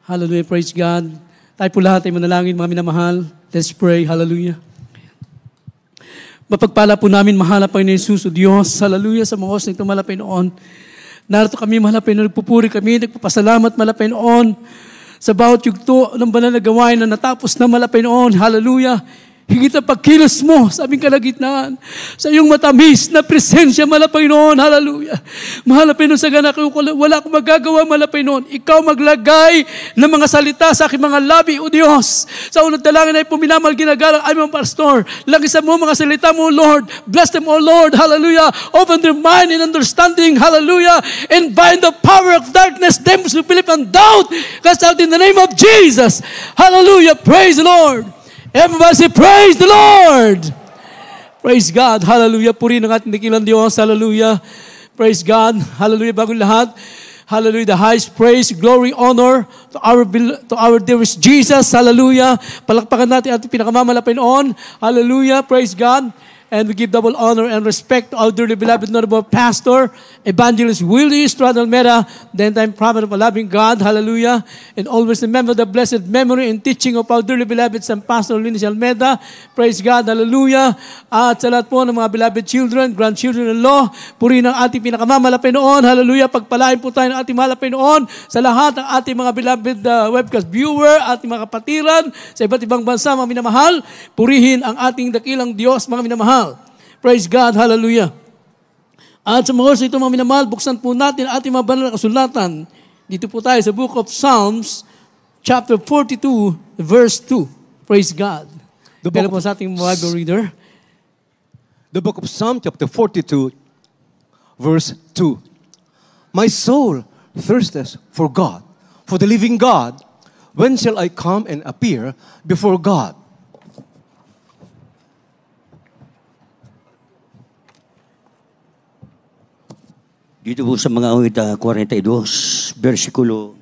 Hallelujah, praise God. Tayo po lahat ay manalangin, mga minamahal. Let's pray, hallelujah. Mapagpala po namin, mahal na Panginoon Jesus, o Diyos, hallelujah, sa mga oras na ito, mahal na Panginoon. Narito kami, mahal na Panginoon, nagpupuri kami, nagpapasalamat, mahal na Panginoon, sa bawat yugto ng banal na gawain na natapos na, mahal na Panginoon, hallelujah. Higit na pagkilos mo sa aming kalagitnaan, sa iyong matamis na presensya, mahal na Panginoon, hallelujah. Mahal na Panginoon, sa gana kayo, wala akong magagawa, mahal na Panginoon. Ikaw maglagay ng mga salita sa aking mga labi, O Diyos. Sa unang dalangin ay puminamal ginagalang aming mga pastor. Langisan mo mga salita mo, Lord. Bless them, O Lord, hallelujah. Open their mind and understanding, hallelujah. And bind the power of darkness, them who believe and doubt. Cast out in the name of Jesus. Hallelujah, praise the Lord. Everybody say, praise the Lord! Praise God. Hallelujah. Purihin ang ating dakilang Diyos. Hallelujah. Praise God. Hallelujah. Bago lahat. Hallelujah. The highest praise, glory, honor to our dearest Jesus. Hallelujah. Palakpakan natin ating pinakamamalapin on. Hallelujah. Praise God. And we give double honor and respect to our dearly beloved Honorable Pastor, Evangelist Willie Estrada Almeda, the entire prophet of a loving God. Hallelujah. And always remember the blessed memory and teaching of our dearly beloved San Pastor Linus Almeda. Praise God. Hallelujah. At sa lahat po ng mga beloved children, grandchildren-in-law, purihin ang ating pinakamamalapin noon. Hallelujah. Pagpalain po tayo ng ating malapin noon sa lahat ng ating mga beloved webcast viewer, ating mga kapatiran sa iba't ibang bansa, mga minamahal. Purihin ang ating dakilang Diyos, mga minamahal. Praise God, hallelujah. At sa mga oras ito, mga minamahal, buksan po natin ang ating mga banal na kasulatan. Dito po tayo sa Book of Psalms, chapter 42, verse 2. Praise God. Kaya po sa ating Bible reader. The Book of Psalms, chapter 42, verse 2. My soul thirsteth for God, for the living God. When shall I come and appear before God? Dito po sa mga awit 42, versikulo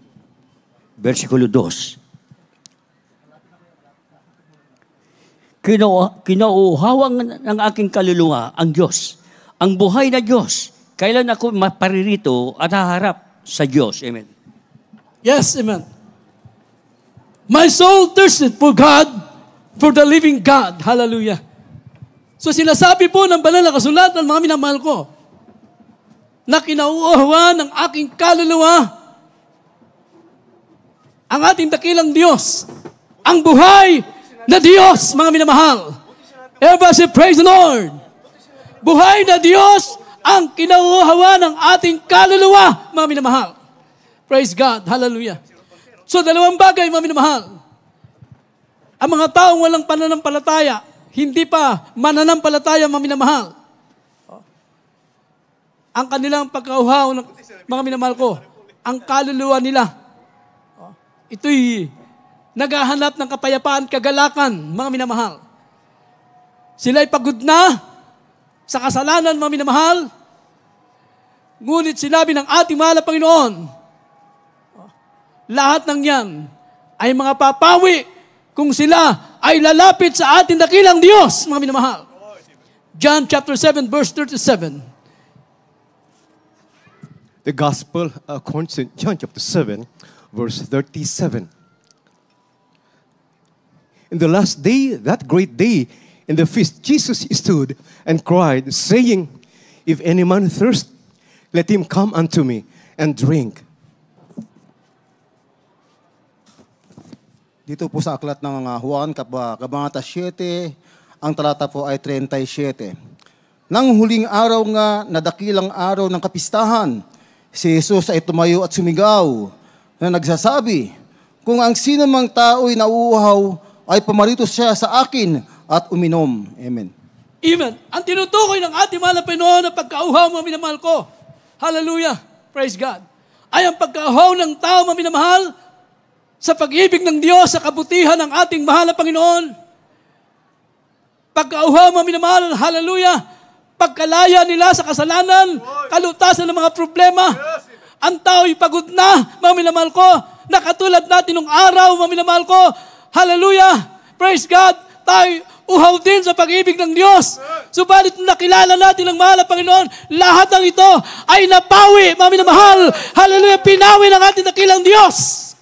2. Kinauhawang ng aking kaluluwa ang Diyos, ang buhay na Diyos. Kailan ako maparirito at haharap sa Diyos? Amen. Yes, amen. My soul thirsted for God, for the living God. Hallelujah. So sinasabi po ng banal na kasulatan, mga minamahal ko, na kinauuhawa ng aking kaluluwa ang ating dakilang Diyos, ang buhay na Diyos, mga minamahal. Everybody say, praise the Lord. Buhay na Diyos ang kinauuhawa ng ating kaluluwa, mga minamahal. Praise God. Hallelujah. So, dalawang bagay, mga minamahal. Ang mga taong walang pananampalataya, hindi pa mananampalataya, mga minamahal. Ang kanilang pagkauhaw ng mga minamahal ko, ang kaluluwa nila, ito'y naghahanap ng kapayapaan, kagalakan, mga minamahal. Sila'y pagod na sa kasalanan, mga minamahal. Ngunit sinabi ng ating mahal na Panginoon, lahat ng yan ay mga papawi kung sila ay lalapit sa ating dakilang Diyos, mga minamahal. John chapter 7, verse 37. The Gospel according to John chapter 7, verse 37. In the last day, that great day, in the feast, Jesus stood and cried, saying, If any man thirst, let him come unto me and drink. Dito po sa aklat ng Juan, Kabanata 7, ang talata po ay 37. Nang huling araw nga, nadakilang araw ng kapistahan, si Jesus ay tumayo at sumigaw na nagsasabi, kung ang sino mang tao'y nauuhaw, ay pumarito siya sa akin at uminom. Amen. Amen. Ang tinutukoy ng ating mahal na Panginoon na pagkauhaw, mga minamahal ko, hallelujah, praise God, ay ang pagkauhaw ng tao, mga minamahal, sa pag-ibig ng Diyos, sa kabutihan ng ating mahal na Panginoon. Pagkauhaw, mga minamahal, hallelujah, pagkalaya nila sa kasalanan, kalutasan ng mga problema. Ang tao'y pagod na, mga minamahal ko, na katulad natin nung araw, mga minamahal ko, hallelujah, praise God, tayo uhaw din sa pag-ibig ng Diyos. Subalit nakilala natin ang mahal na Panginoon, lahat ng ito ay napawi, mga minamahal, hallelujah, pinawi ng ating dakilang Diyos.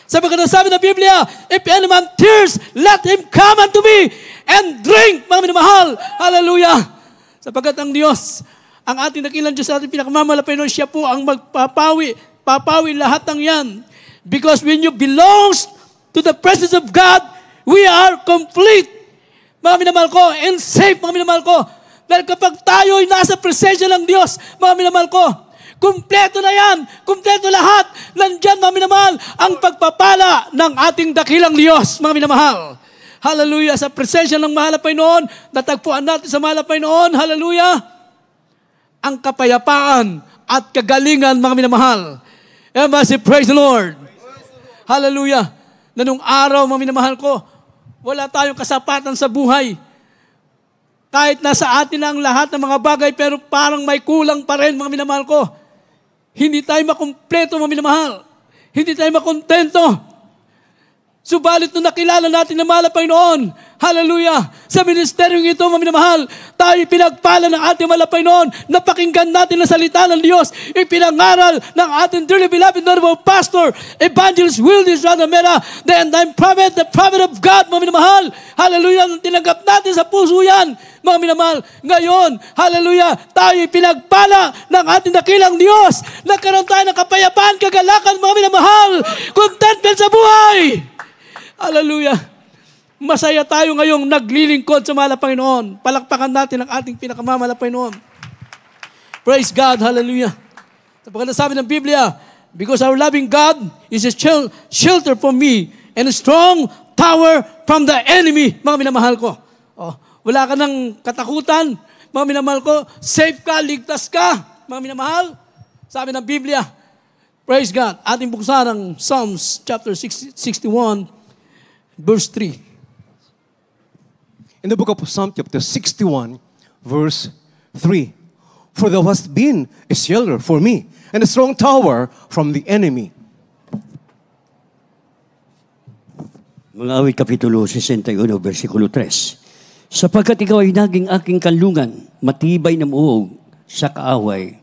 Sapagkat ang sabi ng Biblia, if any man thirst, let him come unto me and drink, mga minamahal. Hallelujah. Sapagkat ang Diyos, ang ating dakilang Diyos, ating pinakamalapay noon, siya po ang papawi lahat ng yan. Because when you belongs to the presence of God, we are complete. Mga minamahal ko, and safe, mga minamahal ko. Dahil kapag tayo ay nasa presensya ng Diyos, mga minamahal ko, kumpleto na yan, kumpleto lahat. Nandyan, mga minamahal, ang pagpapala ng ating dakilang Diyos, mga minamahal. Hallelujah. Sa presensya ng mahal na Panginoon, natagpuan natin sa mahal na Panginoon, hallelujah, ang kapayapaan at kagalingan, mga minamahal. Praise the Lord. Hallelujah. Na nung araw, mga minamahal ko, wala tayong kasapatan sa buhay. Kahit nasa atin ang lahat ng mga bagay, pero parang may kulang pa rin, mga minamahal ko. Hindi tayo makumpleto, mga minamahal. Hindi tayo makontento. Subalit nung nakilala natin na mahal na Panginoon, hallelujah, sa ministeryong ito, mga minamahal, tayo pinagpala ng ating mahal na Panginoon, napakinggan natin ang salita ng Diyos, ipinangaral ng ating dearly beloved honorable pastor, Evangelist Wildis Radamera, the end time prophet, the prophet of God, mga minamahal, hallelujah, tinanggap natin sa puso yan, mga minamahal. Ngayon, hallelujah, tayo pinagpala ng ating dakilang Diyos. Nagkaroon tayo ng kapayapaan, kagalakan, mga minamahal. Contentment sa buhay. Hallelujah. Masaya tayo ngayong naglilingkod sa mahal na Panginoon. Palakpakan natin ang ating pinakamamahal na Panginoon. Praise God. Hallelujah. Sapagkat sabi ng Biblia, because our loving God is a shelter for me and a strong tower from the enemy. Mga minamahal ko. Wala ka ng katakutan, mga minamahal ko, safe ka, ligtas ka, mga minamahal. Sabi ng Biblia, praise God, ating buksan ang Psalms chapter 61, verse 3. In the book of Psalm chapter 61, verse 3, for thou hast been a shelter for me, and a strong tower from the enemy. Mga awit kapitulo 61, versikulo 3. Sapagkat ikaw ay naging aking kanlungan, matibay na muog sa kaaway.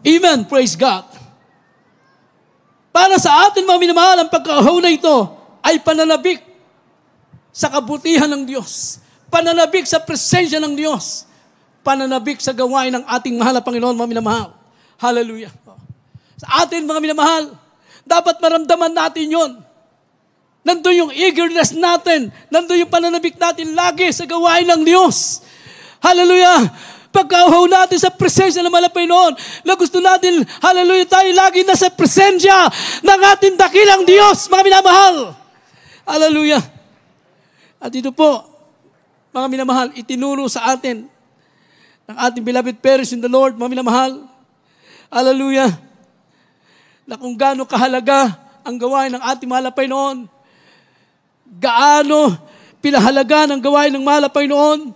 Amen. Praise God. Para sa atin, mga minamahal, ang pagkauhaw na ito ay pananabik sa kabutihan ng Diyos. Pananabik sa presensya ng Diyos. Pananabik sa gawain ng ating mahal na Panginoon, mga minamahal. Hallelujah. Sa atin, mga minamahal, dapat maramdaman natin yon. Nandun yung eagerness natin. Nandun yung pananabik natin lagi sa gawain ng Diyos. Hallelujah. Pagkauhaw natin sa presensya ng mahal na Panginoon, na gusto natin, hallelujah, tayo lagi nasa presensya ng ating dakilang Diyos, mga minamahal. Hallelujah. At ito po, mga minamahal, itinuro sa atin ng ating beloved parents in the Lord, mga minamahal. Hallelujah. Na kung gaano kahalaga ang gawain ng ating mahal na Panginoon, gaano pinahalaga ng gawain ng mahal na Panginoon.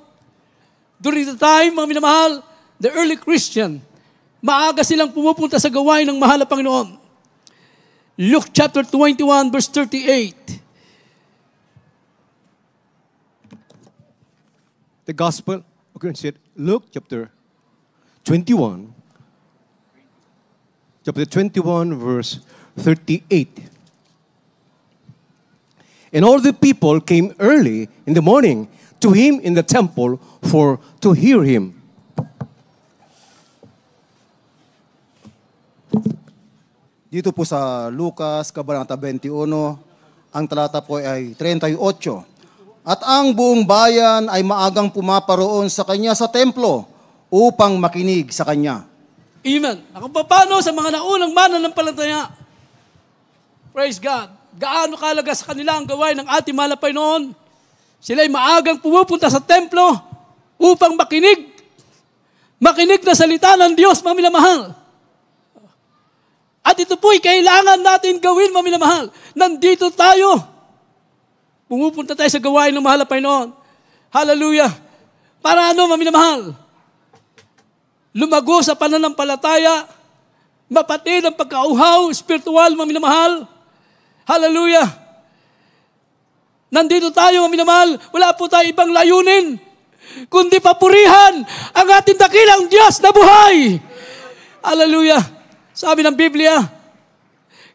During the time, mga minamahal, the early Christian, maaga silang pumupunta sa gawain ng mahal na Panginoon. Luke chapter 21, verse 38. The Gospel, okay, Luke chapter 21, verse 38. And all the people came early in the morning to him in the temple to hear him. Dito po sa Lucas, Kabanata 21, ang talata po ay 38. At ang buong bayan ay maagang pumaparoon sa kanya sa templo upang makinig sa kanya. Amen. Kung paano sa mga naunang mananampalataya. Praise God. Gaano kahalaga sa kanila ang gawain ng ating mahal na Panginoon. Sila'y maagang pumupunta sa templo upang makinig. Makinig na salita ng Diyos, mga minamahal. At ito po'y kailangan natin gawin, mga minamahal. Nandito tayo. Pumupunta tayo sa gawain ng mahal na Panginoon. Hallelujah. Para ano, mga minamahal? Lumago sa pananampalataya, mapatid ang pagkauhaw, spiritual, mga minamahal. Hallelujah. Nandito tayo, mga minamahal. Wala po tayo ibang layunin, kundi papurihan ang ating dakilang Diyos na buhay. Hallelujah. Sabi ng Biblia,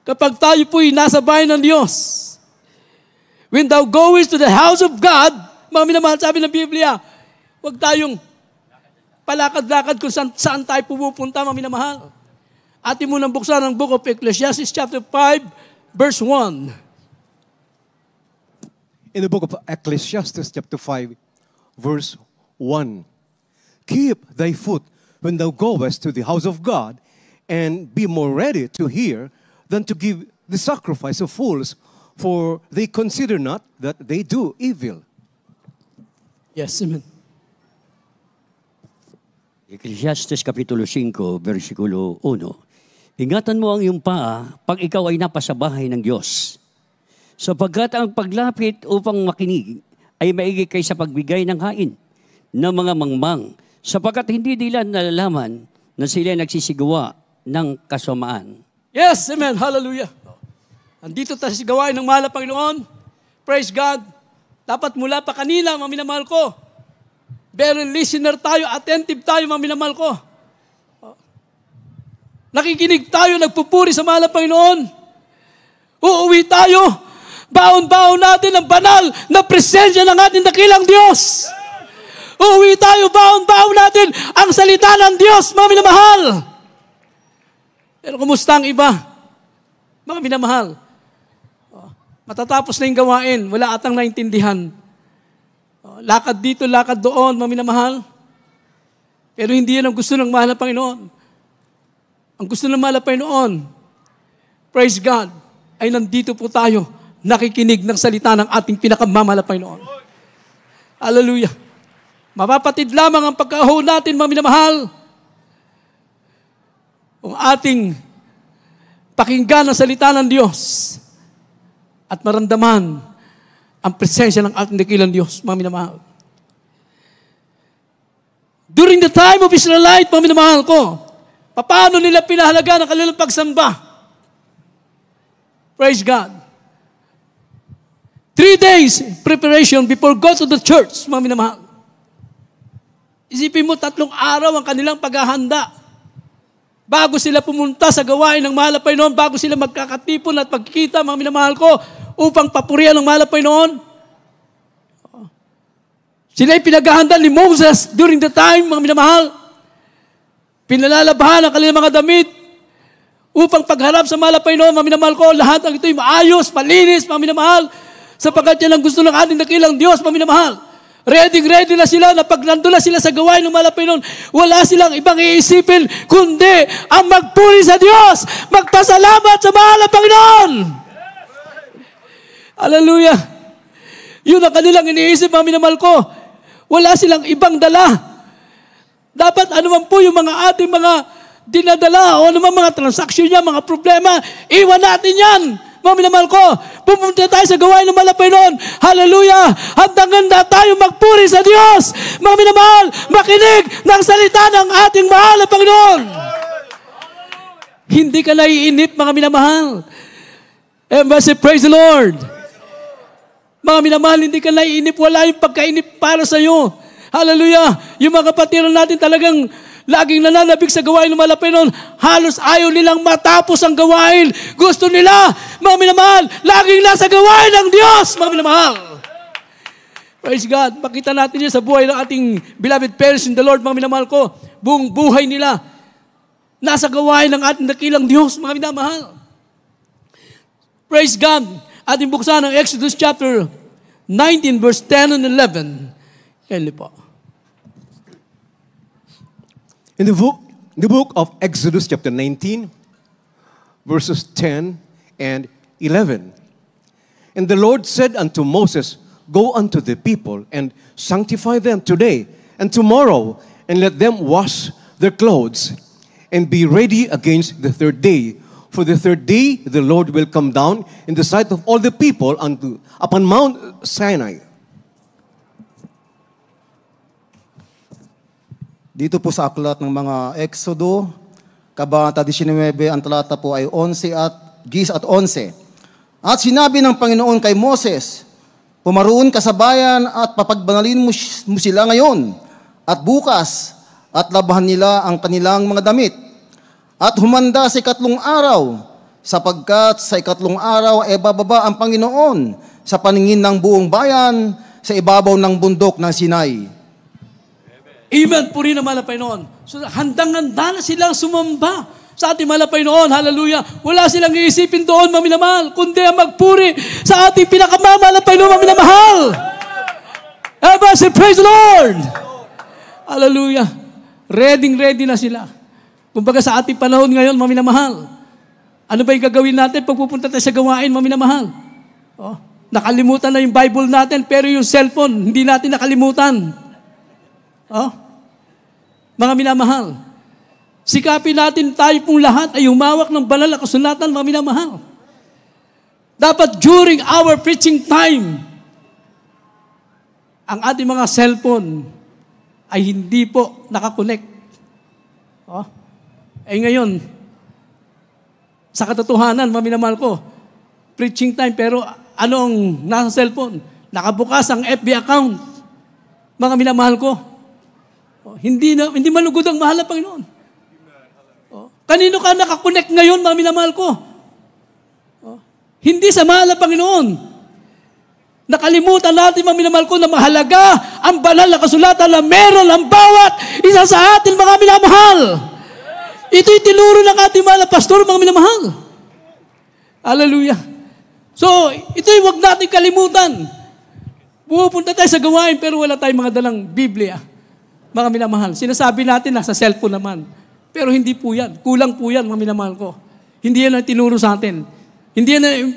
kapag tayo po'y nasa bayan ng Diyos. When thou goest to the house of God, mga minamahal, sabi ng Biblia, huwag tayong palakad-lakad kung saan tayo pupunta, mga minamahal. Atin mo nang buksan ang book of Ecclesiastes chapter 5, verse 1. In the book of Ecclesiastes chapter 5, verse 1. Keep thy foot when thou goest to the house of God, and be more ready to hear than to give the sacrifice of fools, for they consider not that they do evil. Yes, amen. Ecclesiastes Kapitulo 5, versikulo 1. Ingatan mo ang iyong paa pag ikaw ay napasa bahay ng Diyos. Sapagkat ang paglapit upang makinig ay maigi kaysa pagbigay ng hain ng mga mangmang, sapagkat hindi nila nalalaman na sila nagsisigawa ng kasamaan. Yes, amen. Hallelujah. Andito tayo sa gawain ng mahal na Panginoon. Praise God. Dapat mula pa kanina, mga minamahal ko, very listener tayo, attentive tayo, mga minamahal ko. Nakikinig tayo, nagpupuri sa mahal na Panginoon. Uuwi tayo, baon-baon natin ang banal na presensya ng ating dakilang Diyos. Uuwi tayo, baon-baon natin ang salita ng Diyos, mga minamahal. Pero kumusta ang iba? Mga minamahal, matatapos na yung gawain, wala atang naintindihan. Lakad dito, lakad doon, mga minamahal. Pero hindi yan ang gusto ng mahal na Panginoon. Ang gusto ng mahal na Panginoon, praise God, ay nandito po tayo, nakikinig ng salita ng ating pinakamamahal na Panginoon. Hallelujah. Mapapatid lamang ang pagkaho natin, mga minamahal, kung ating pakinggan ang salita ng Diyos at maramdaman ang presensya ng ating dakilang Diyos, mga minamahal. During the time of Israelite, mga minamahal ko, paano nila pinahalaga ng kanilang pagsamba? Praise God. 3 days preparation before go to the church, mga minamahal. Isipin mo, 3 araw ang kanilang paghahanda. Bago sila pumunta sa gawain ng mahal na Panginoon, bago sila magkakatipon at pagkikita, mga minamahal ko, upang papurihan ng mahal na Panginoon. Sila ay pinaghahanda ni Moses during the time, mga minamahal. Pinalalabahan ang kanilang mga damit upang pagharap sa mahal na Panginoon, mga minamahal ko, lahat ng ito'y maayos, malinis, mga minamahal, sapagkat yan ang gusto ng ating dakilang Diyos, mga minamahal. Ready na sila na pag nandun na sila sa gawain ng mahal na Panginoon, wala silang ibang iisipin, kundi ang magpuri sa Diyos, magpasalamat sa mahal na Panginoon. Hallelujah. Yun ang kanilang iniisip, mga minamahal ko. Wala silang ibang dala. Dapat anuman po yung mga ating mga dinadala o anuman mga transaksyon niya, mga problema, iwan natin yan. Mga minamahal ko, pumunta tayo sa gawain ng mahal na Panginoon. Hallelujah! Handa tayo magpuri sa Diyos. Mga minamahal, makinig ng salita ng ating mahal na Panginoon. Hindi ka naiinip, mga minamahal. Everybody praise the Lord. Mga minamahal, hindi ka naiinip. Wala yung pagkainip para sa iyo. Hallelujah! Yung mga kapatiran natin talagang laging nananabik sa gawain ng mahal na Panginoon. Halos ayaw nilang matapos ang gawain. Gusto nila, mga minamahal, laging nasa gawain ng Diyos, mga minamahal. Praise God. Makita natin yun sa buhay ng ating beloved parents in the Lord, mga minamahal ko. Buong buhay nila, nasa gawain ng ating dakilang Diyos, mga minamahal. Praise God. Ating buksan ang Exodus chapter 19, verse 10 and 11. Kaya po. In the book of Exodus chapter 19, verses 10 and 11. And the Lord said unto Moses, Go unto the people and sanctify them today and tomorrow, and let them wash their clothes and be ready against the third day. For the third day the Lord will come down in the sight of all the people upon Mount Sinai. Dito po sa aklat ng mga Exodo, Kabanata 19, ang talata po ay 11 at 11. At sinabi ng Panginoon kay Moses, Pumaroon ka sa bayan at papagbanalin mo sila ngayon at bukas at labahan nila ang kanilang mga damit. At humanda sa 3 araw, sapagkat sa ikatlong araw ay bababa ang Panginoon sa paningin ng buong bayan sa ibabaw ng bundok ng Sinai. Amen. Puri na mahal na Panginoon. So, handang-handa na silang sumamba sa ating mahal na Panginoon. Hallelujah. Wala silang iisipin doon, mga minamahal, kundi ang magpuri sa ating pinakamamahal na Panginoon, mga minamahal. Amen. Say, praise the Lord. Hallelujah. Ready na sila. Kumbaga sa ating panahon ngayon, mga minamahal, ano ba yung gagawin natin pag pupunta tayo sa gawain, mga minamahal? Oh, nakalimutan na yung Bible natin, pero yung cellphone, hindi natin nakalimutan. Oh, mga minamahal, sikapin natin tayo pong lahat ay humawak ng banal na kasulatan, mga minamahal. Dapat during our preaching time, ang ating mga cellphone ay hindi po nakakonect. Oh, ngayon, sa katotohanan, mga minamahal ko, preaching time, pero anong nasa cellphone? Nakabukas ang FB account. Mga minamahal ko, hindi malugod ang mahal na Panginoon. Kanino ka nakakonect ngayon, mga minamahal ko? Hindi sa mahal na Panginoon. Nakalimutan natin, mga minamahal ko, na mahalaga ang banal na kasulatan na meron ang bawat isa sa atin, mga minamahal. Ito'y tinuro ng ating mahal na pastor, mga minamahal. Hallelujah. So, ito'y wag natin kalimutan. Pupunta tayo sa gawain, pero wala tayong mga dalang Biblia. Mga minamahal, sinasabi natin nasa cellphone naman. Pero hindi po yan. Kulang po yan, mga minamahal ko. Hindi yan ang tinuro sa atin. Hindi yan ang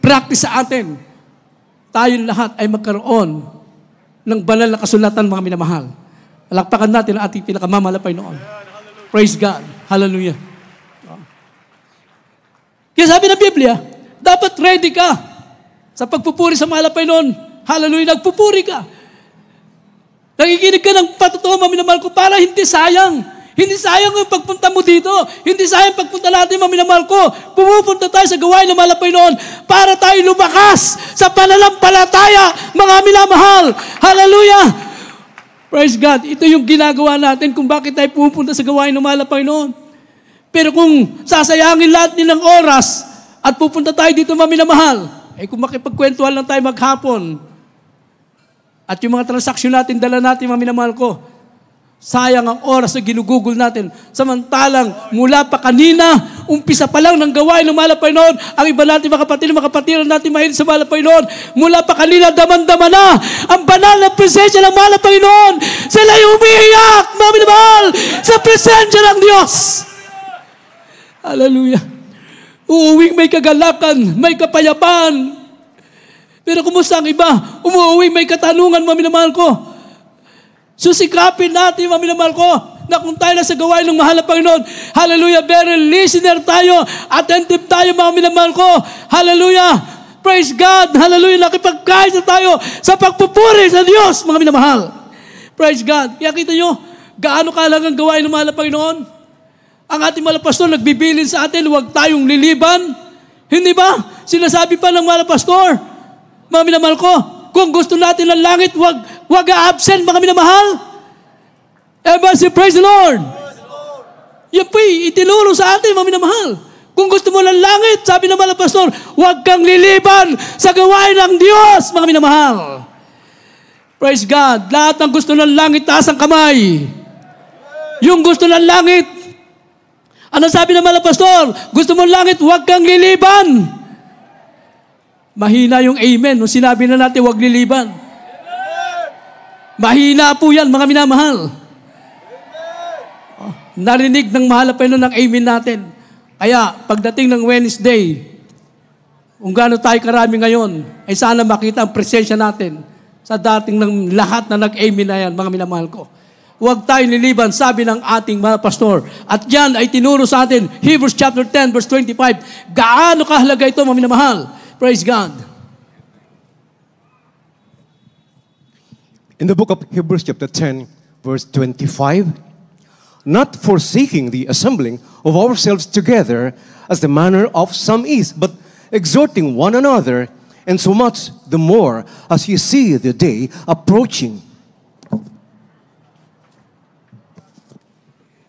practice sa atin. Tayong lahat ay magkaroon ng banal na kasulatan, mga minamahal. Alakpakan natin ang ating pinakamamahal na Panginoon. Praise God. Hallelujah. Kaya sabi ng Biblia, dapat ready ka sa pagpupuri sa mahal na Panginoon. Hallelujah. Nagpupuri ka. Nakikinig ka ng patotoo, mga minamahal ko, para hindi sayang. Hindi sayang yung pagpunta mo dito. Hindi sayang pagpunta natin, mga minamahal ko. Pumupunta tayo sa gawain ng mahal na Panginoon para tayo lumakas sa pananampalataya, mga minamahal. Hallelujah! Praise God. Ito yung ginagawa natin kung bakit tayo pumupunta sa gawain ng mahal na Panginoon. Pero kung sasayangin lahat din ng oras at pupunta tayo dito, mga minamahal, kung makipagkwentuhan lang tayo maghapon, at yung mga transaksyon natin, dala natin, mga minamahal ko, sayang ang oras na ginugugol natin. Samantalang, mula pa kanina, umpisa pa lang ng gawain ng mahal na Panginoon, ang iba natin mga kapatiran natin mahilig sa mahal na Panginoon, mula pa kanina, daman-dama na ang banal na presensya ng mahal na Panginoon. Sila'y umiiyak, mga minamahal, sa presensya ng Diyos. Hallelujah. Uuwing may kagalakan, may kapayapaan. Pero kumusta ang iba? Umuwi, may katanungan, mga minamahal ko. Susikapin natin, mga minamahal ko, na kung tayo na sa gawain ng mahal na Panginoon, hallelujah, very listener tayo, attentive tayo, mga minamahal ko. Hallelujah. Praise God. Hallelujah. Nakipagkaisa tayo sa pagpupuri sa Diyos, mga minamahal. Praise God. Kaya kita nyo, gaano kalagang gawain ng mahal na Panginoon? Ang ating mahal na pastor, nagbibilin sa atin, huwag tayong liliban. Hindi ba? Sinasabi pa ng mahal na pastor, mga minamahal ko, kung gusto natin ng langit, wag absent, mga minamahal. Everybody say, praise the Lord. Yan po'y itinuro sa atin, mga minamahal. Kung gusto mo ng langit, sabi ng mga pastor, wag kang liliban sa gawain ng Diyos, mga minamahal. Praise God. Lahat ng gusto ng langit, taas ang kamay. Yung gusto ng langit, ano sabi ng mga pastor? Gusto mo ng langit, wag kang liliban. Mahina yung amen nung sinabi na natin huwag liliban. Mahina po yan, mga minamahal. Narinig ng mahal na Panginoon ng amen natin. Kaya, pagdating ng Wednesday, kung gaano tayo karami ngayon, ay sana makita ang presensya natin sa dating ng lahat na nag-amen na yan, mga minamahal ko. Huwag tayong liliban, sabi ng ating mga pastor. At yan ay tinuro sa atin, Hebrews chapter 10, verse 25. Gaano kahalaga ito, mga minamahal? Praise God. In the book of Hebrews chapter 10, verse 25, not forsaking the assembling of ourselves together as the manner of some is, but exhorting one another, and so much the more as you see the day approaching.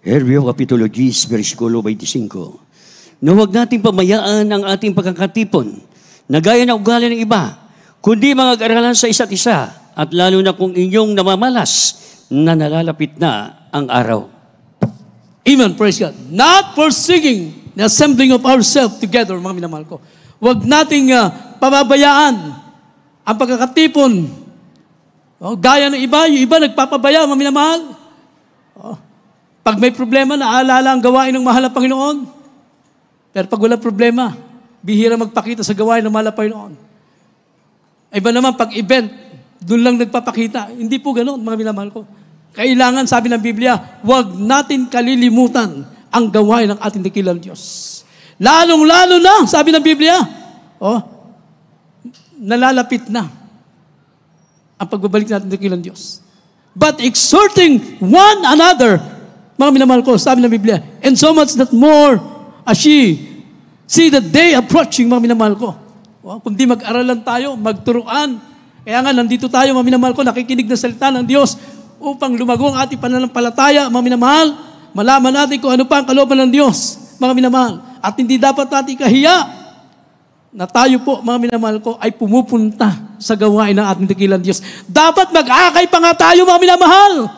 Hebreo Kapitulo 10, versikulo 25. na huwag nating pamayaan ang ating pagkakatipon na gaya ng ugali ng iba, kundi mga aralan sa isa't isa, at lalo na kung inyong namamalas na nalalapit na ang araw. Amen, praise God. Not forsaking the assembling of ourselves together, mga minamahal ko. Huwag nating pababayaan ang pagkakatipon. Gaya ng iba, yung iba nagpapabaya, mga minamahal. Pag may problema, naalala ang gawain ng mahal na Panginoon. Pero pag walang problema, bihira magpakita sa gawain ng mahal na Panginoon. Iba naman, pag event, doon lang nagpapakita. Hindi po ganoon, mga minamahal ko. Kailangan, sabi ng Biblia, huwag natin kalilimutan ang gawain ng ating dakilang Diyos. Lalong-lalo na, sabi ng Biblia, nalalapit na ang pagbabalik natin ng dakilang Diyos. But exhorting one another, mga minamahal ko, sabi ng Biblia, and so much that more as ye see the day approaching, mga minamahal ko. Kung di mag-aralan tayo, magturuan. Kaya nga, nandito tayo, mga minamahal ko, nakikinig ng salita ng Diyos upang lumago ang ating pananampalataya, mga minamahal. Malaman natin kung ano pa ang kalooban ng Diyos, mga minamahal. At hindi dapat natin kahiya na tayo po, mga minamahal ko, ay pumupunta sa gawain ng ating dakilang Diyos. Dapat mag-akay pa nga tayo, mga minamahal.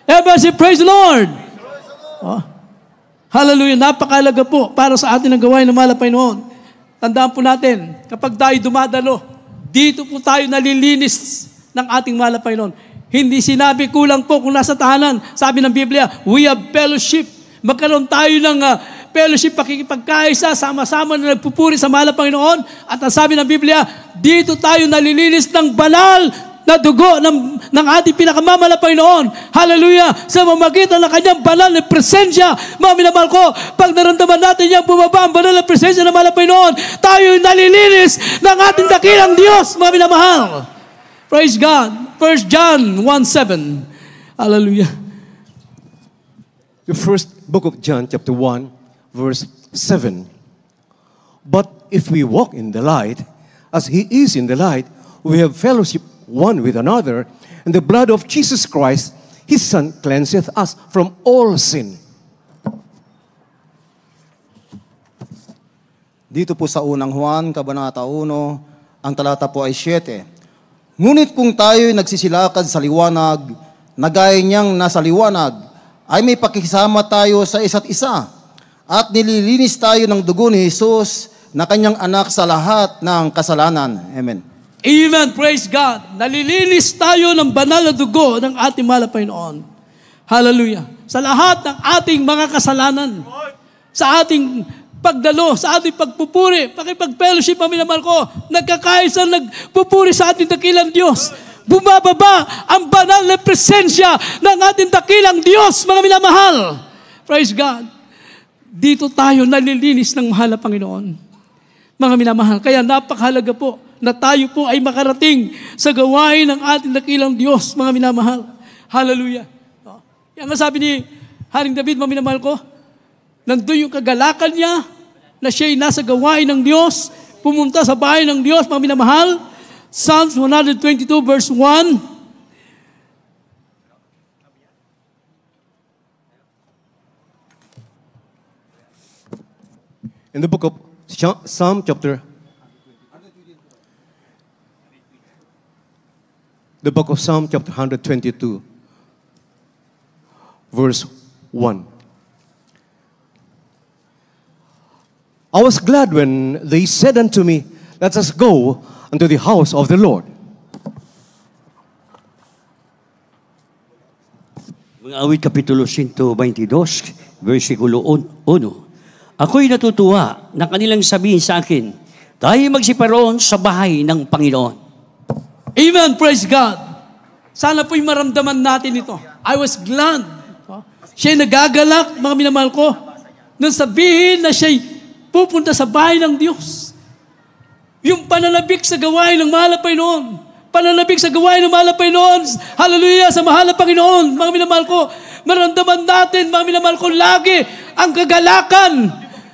Everybody say, praise the Lord. Hallelujah. Napakalaga po para sa atin ang gawain ng mahal na Panginoon. Tandaan po natin, kapag tayo dumadalo, dito po tayo nalilinis ng ating mahal na Panginoon. Hindi sinabi kulang po kung nasa tahanan. Sabi ng Biblia, we have fellowship. Magkaroon tayo ng fellowship, pakikipagkaisa, sama-sama na nagpupuri sa mahal na Panginoon. At ang sabi ng Biblia, dito tayo nalilinis ng banal na dugo ng ating pinakamamahal na Panginoon. Hallelujah! Sa mamagitan ng kanyang banal na presensya, mga minamahal ko, pag naramdaman natin yan, bumaba ang banal na presensya ng mahal na Panginoon, tayo nalilinis ng ating dakilang Diyos, mga minamahal. Praise God. 1 John 1:7. Hallelujah. The first book of John, chapter 1, verse 7. But if we walk in the light, as He is in the light, we have fellowship one with another, and the blood of Jesus Christ, His Son, cleanseth us from all sin. Dito po sa unang Juan, Kabanata 1, ang talata po ay 7. Ngunit kung tayo'y nagsisilakad sa liwanag, na gaya niyang nasa liwanag, ay may pakisama tayo sa isa't isa, at nililinis tayo ng dugo ni Jesus na kanyang anak sa lahat ng kasalanan. Amen. Amen. Praise God. Nalilinis tayo ng banal na dugo ng ating mahal na Panginoon. Hallelujah. Sa lahat ng ating mga kasalanan, sa ating pagdalo, sa ating pagpupuri, pakipag-fellowship, ang minamahal ko, nagkakaisa, nagpupuri sa ating dakilang Diyos. Bumababa ang banal na presensya ng ating dakilang Diyos, mga minamahal. Praise God. Dito tayo nalilinis ng mahal na Panginoon. Mga minamahal, kaya napakahalaga po na tayo po ay makarating sa gawain ng ating dakilang Diyos, mga minamahal. Hallelujah. Yan nga sabi ni Haring David, mga minamahal ko, nandun yung kagalakan niya na siya'y nasa gawain ng Diyos, pumunta sa bahay ng Diyos, mga minamahal. Psalms 122 verse 1. In the book of Psalm chapter, the book of Psalm chapter 122, verse 1. I was glad when they said unto me, let us go unto the house of the Lord. Mga awit kapitulo 122, versikulo 1. Ako'y natutuwa na kanilang sabihin sa akin, tayo magsiparoon sa bahay ng Panginoon. Amen. Praise God. Sana po'y maramdaman natin ito. I was glad. Siya'y nagagalak, mga minamahal ko, nang sabihin na siya'y pupunta sa bahay ng Diyos. Yung pananabik sa gawain ng mahal na Panginoon. Pananabik sa gawain ng mahal na Panginoon. Hallelujah, sa mahal na Panginoon. Mga minamahal ko, maramdaman natin, mga minamahal ko, lagi ang kagalakan.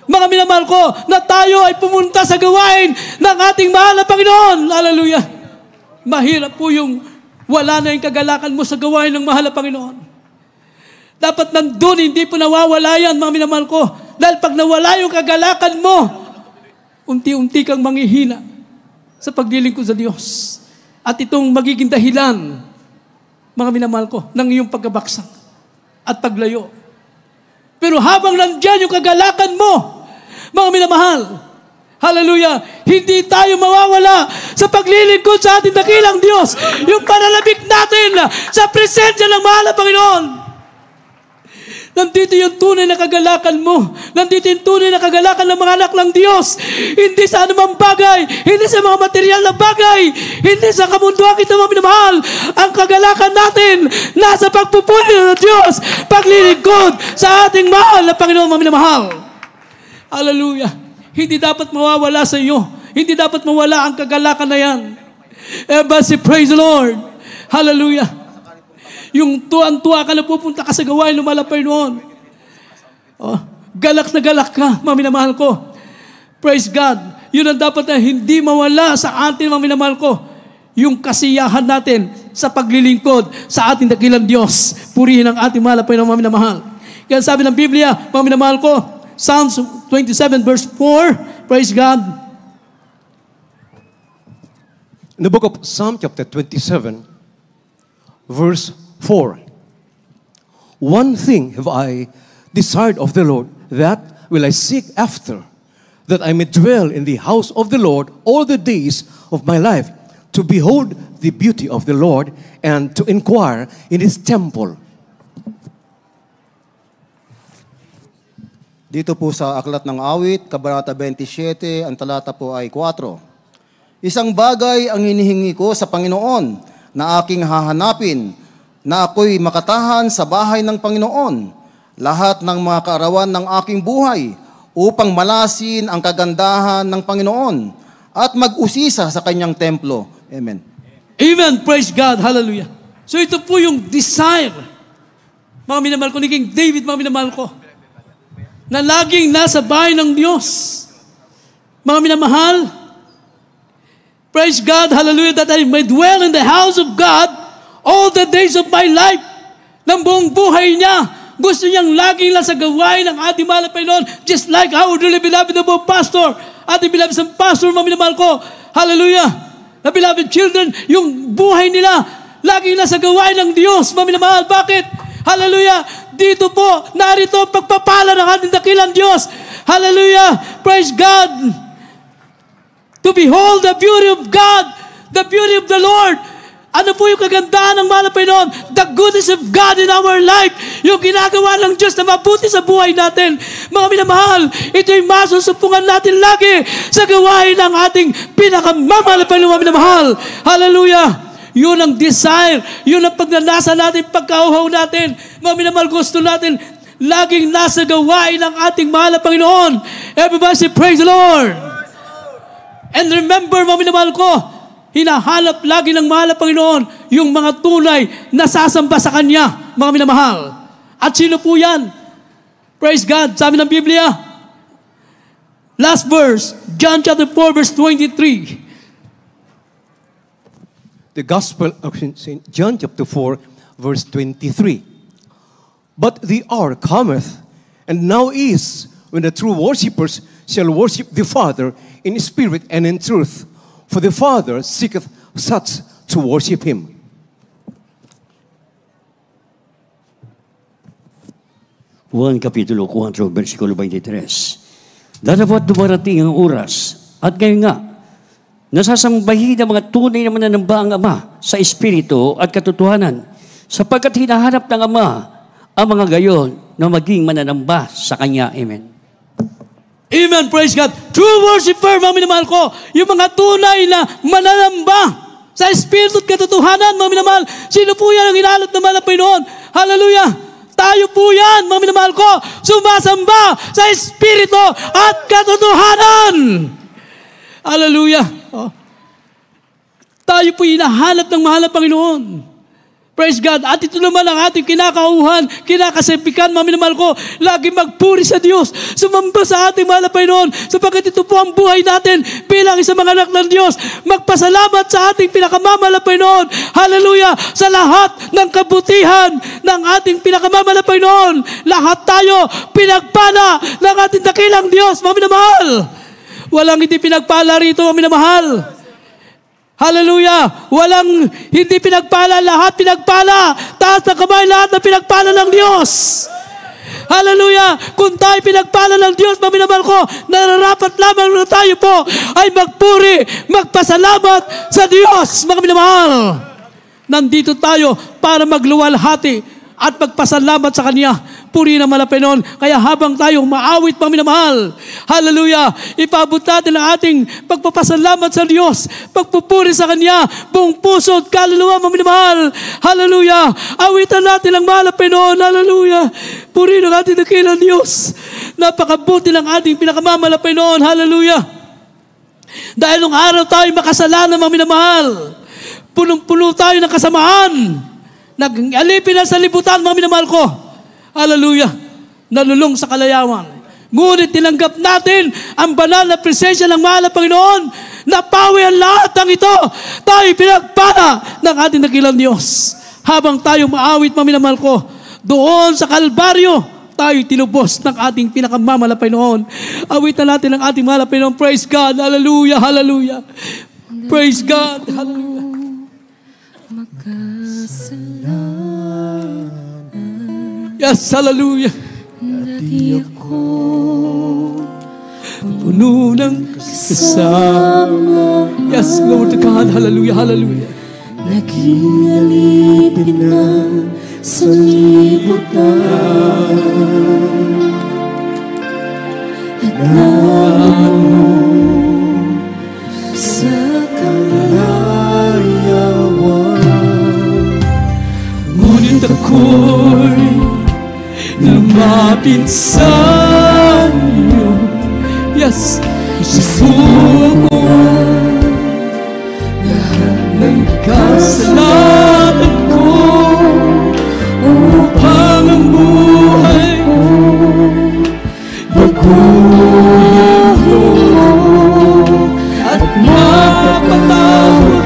Mga minamahal ko, na tayo ay pumunta sa gawain ng ating mahal na Panginoon. Hallelujah. Mahirap po yung wala na yung kagalakan mo sa gawain ng mahal na Panginoon. Dapat nandun, hindi po nawawala yan, mga minamahal ko. Dahil pag nawala yung kagalakan mo, unti-unti kang manghihina sa paglilingkod sa Diyos. At itong magiging dahilan, mga minamahal ko, ng iyong pagkabaksak at paglayo. Pero habang nandyan yung kagalakan mo, mga minamahal, hallelujah, hindi tayo mawawala sa paglilingkod sa ating dakilang Diyos. Yung pananabik natin sa presensya ng mahal na Panginoon. Nandito yung tunay na kagalakan mo. Nandito yung tunay na kagalakan ng mga anak ng Diyos. Hindi sa anumang bagay, hindi sa mga material na bagay, hindi sa kamunduan kita mga minamahal. Ang kagalakan natin nasa pagpupuri ng Diyos, paglilingkod sa ating mahal na Panginoon mga minamahal. Hallelujah. Hindi dapat mawawala sa iyo. Hindi dapat mawala ang kagalakan na yan. Everybody praise the Lord. Hallelujah. Yung tuwan-tuwa ka na pupunta ka sa gawain, lumalapay noon. Oh, galak na galak ka, mga minamahal ko. Praise God. Yun ang dapat na hindi mawala sa atin, mga minamahal ko. Yung kasiyahan natin sa paglilingkod sa ating dakilang Diyos. Purihin ang ating mahal na Panginoon, mga minamahal. Kaya sabi ng Biblia, mga minamahal ko, Psalms 27 verse 4, praise God. In the book of Psalm chapter 27, verse 4. One thing have I desired of the Lord, that will I seek after, that I may dwell in the house of the Lord all the days of my life, to behold the beauty of the Lord, and to inquire in His temple. Dito po sa Aklat ng Awit, Kabanata 27, ang talata po ay 4. Isang bagay ang hinihingi ko sa Panginoon na aking hahanapin, na ako'y makatahan sa bahay ng Panginoon lahat ng mga kaarawan ng aking buhay, upang malasin ang kagandahan ng Panginoon at mag-usisa sa kanyang templo. Amen. Amen. Praise God. Hallelujah. So ito po yung desire, mga minamahal ko, ni King David, mga minamahal ko, na laging nasa bahay ng Diyos. Mga minamahal, praise God, hallelujah, that I may dwell in the house of God all the days of my life. Ng buong buhay niya, gusto niyang laging nasa gawain ng ating mahal na Panginoon, just like how really beloved of our pastor, ating beloved sa pastor, mga minamahal ko, hallelujah, na beloved children, yung buhay nila, laging nasa gawain ng Diyos, mga minamahal. Bakit? Hallelujah, dito po, narito ang pagpapala ng ating dakilang Diyos. Hallelujah, praise God. To behold the beauty of God, the beauty of the Lord. Ano po yung kagandahan ng mahal na Panginoon? The goodness of God in our life. Yung ginagawa ng Diyos na mabuti sa buhay natin. Mga minamahal, ito'y masusupungan natin lagi sa gawain ng ating pinakamamahal na Panginoon, mga minamahal. Hallelujah. Yun ang desire. Yun ang pagnanasa natin, pagkauhaw natin. Mga minamahal, gusto natin laging nasa gawain ng ating mahal na Panginoon. Everybody say, praise the Lord. And remember, mga minamahal ko, hinahanap lagi ng mahal na Panginoon yung mga tunay na sasamba sa Kanya, mga minamahal. At sino po yan? Praise God. Sabi ng Biblia, last verse, John chapter 4, verse 23. The Gospel of St. John chapter 4, verse 23. But the hour cometh, and now is, when the true worshippers shall worship the Father in spirit and in truth. For the Father seeketh such to worship Him. Juan Kapitulo 4, versikulo 23. Darapat dumarating ang oras, at ngayon nga, nasasambahin ng mga tunay na mananamba ang Ama sa Espiritu at katotohanan, sapagkat hinahanap ng Ama ang mga gayon na maging mananamba sa Kanya. Amen. Amen, praise God. True worshiper, mga minamahal ko, yung mga tunay na mananamba sa Espiritu at katotohanan, mga minamahal. Sino po yan ang hinahanap ng mahal na Panginoon? Hallelujah. Tayo po yan, mga minamahal ko, sumasamba sa Espiritu at katotohanan. Hallelujah. Oh. Tayo po hinahanap ng mahal na Panginoon. Praise God. At ito naman ang ating kinakauhan, kinakasabikan, mga minamahal ko, lagi magpuri sa Diyos, sumamba sa ating mahal na Panginoon, sapagkat ito po ang buhay natin bilang isang mga anak ng Diyos. Magpasalamat sa ating pinakamamahal na Panginoon. Hallelujah! Sa lahat ng kabutihan ng ating pinakamamahal na Panginoon. Lahat tayo pinagpala ng ating dakilang Diyos, mga minamahal. Walang hindi pinagpala rito, mga minamahal. Hallelujah! Walang hindi pinagpala, lahat pinagpala. Taas na kamay, lahat na pinagpala ng Diyos. Hallelujah! Kung tayo pinagpala ng Diyos, maminamahal ko, nararapat lamang na tayo po ay magpuri, magpasalamat sa Diyos, mga minamahal. Nandito tayo para magluwalhati at magpasalamat sa Kanya. Puri naman ang Panginoon. Kaya habang tayo maawit, mga minamahal, hallelujah, ipabot natin ang ating pagpapasalamat sa Diyos, pagpupuri sa Kanya, buong puso at kaluluwa, mga minamahal. Hallelujah. Awitan natin ang mahal na Panginoon. Hallelujah. Puri ng ating dakilang Diyos. Napakabuti ng ating pinakamamahal na Panginoon. Hallelujah. Dahil nung araw tayo makasalanan, mga minamahal, punong-puno tayo ng kasamaan. Nag-alipin na sa libutan, mga minamahal ko. Hallelujah. Nalulong sa kalayawan. Ngunit tinanggap natin ang banal na presensya ng mahal na Panginoon. Napawi ang lahat ng ito. Tayo pinagpala ng ating dakilang Diyos. Habang tayo maawit, mga minamahal ko, doon sa Kalbaryo, tayo tinubos ng ating pinakamamahal na Panginoon. Awitan natin ang ating mahal na Panginoon. Praise God. Hallelujah. Hallelujah. Praise God. Hallelujah. Yes, hallelujah. Dati ako puno ng kasama. Yes, Lord God. Hallelujah, hallelujah. Naging alipin na sa libutan at naroon sa kalayawan. Ngunit ako'y lumapit sa iyo. Yes, isusuko lahat ng kasalanan ko upang ang buhay ko baguhin mo at mapatawad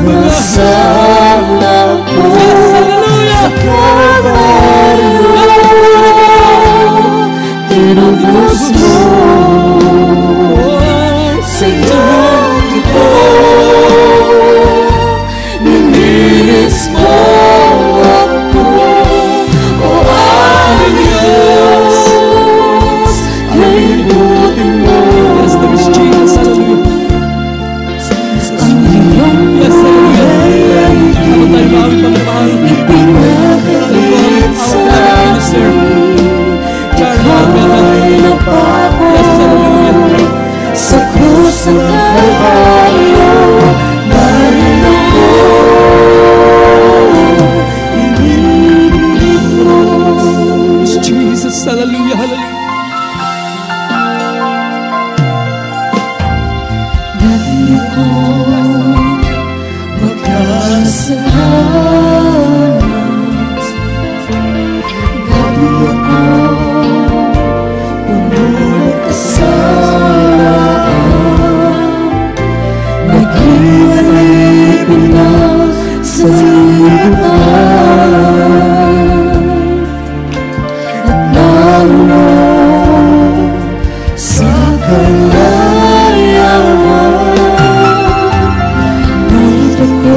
mga sala ko. Yes, tinubos mo sa iyong ito. Nilinis mo ako, o ang Diyos, ay libutin mo. yes, there is Jesus. Ang iyong buhay Habang tayo maawit, mga mahal, ipinagalit sa akin. Ikawa'y napako sa krus ng Kalbaryo. Dahil ako inibig mo. yes, Jesus. Hallelujah, hallelujah. Dati ako magkasalanan. Dati ako puno ng kasamaan. Naging alipin na sa libutan at naroon sa kalayawan. Ngunit ako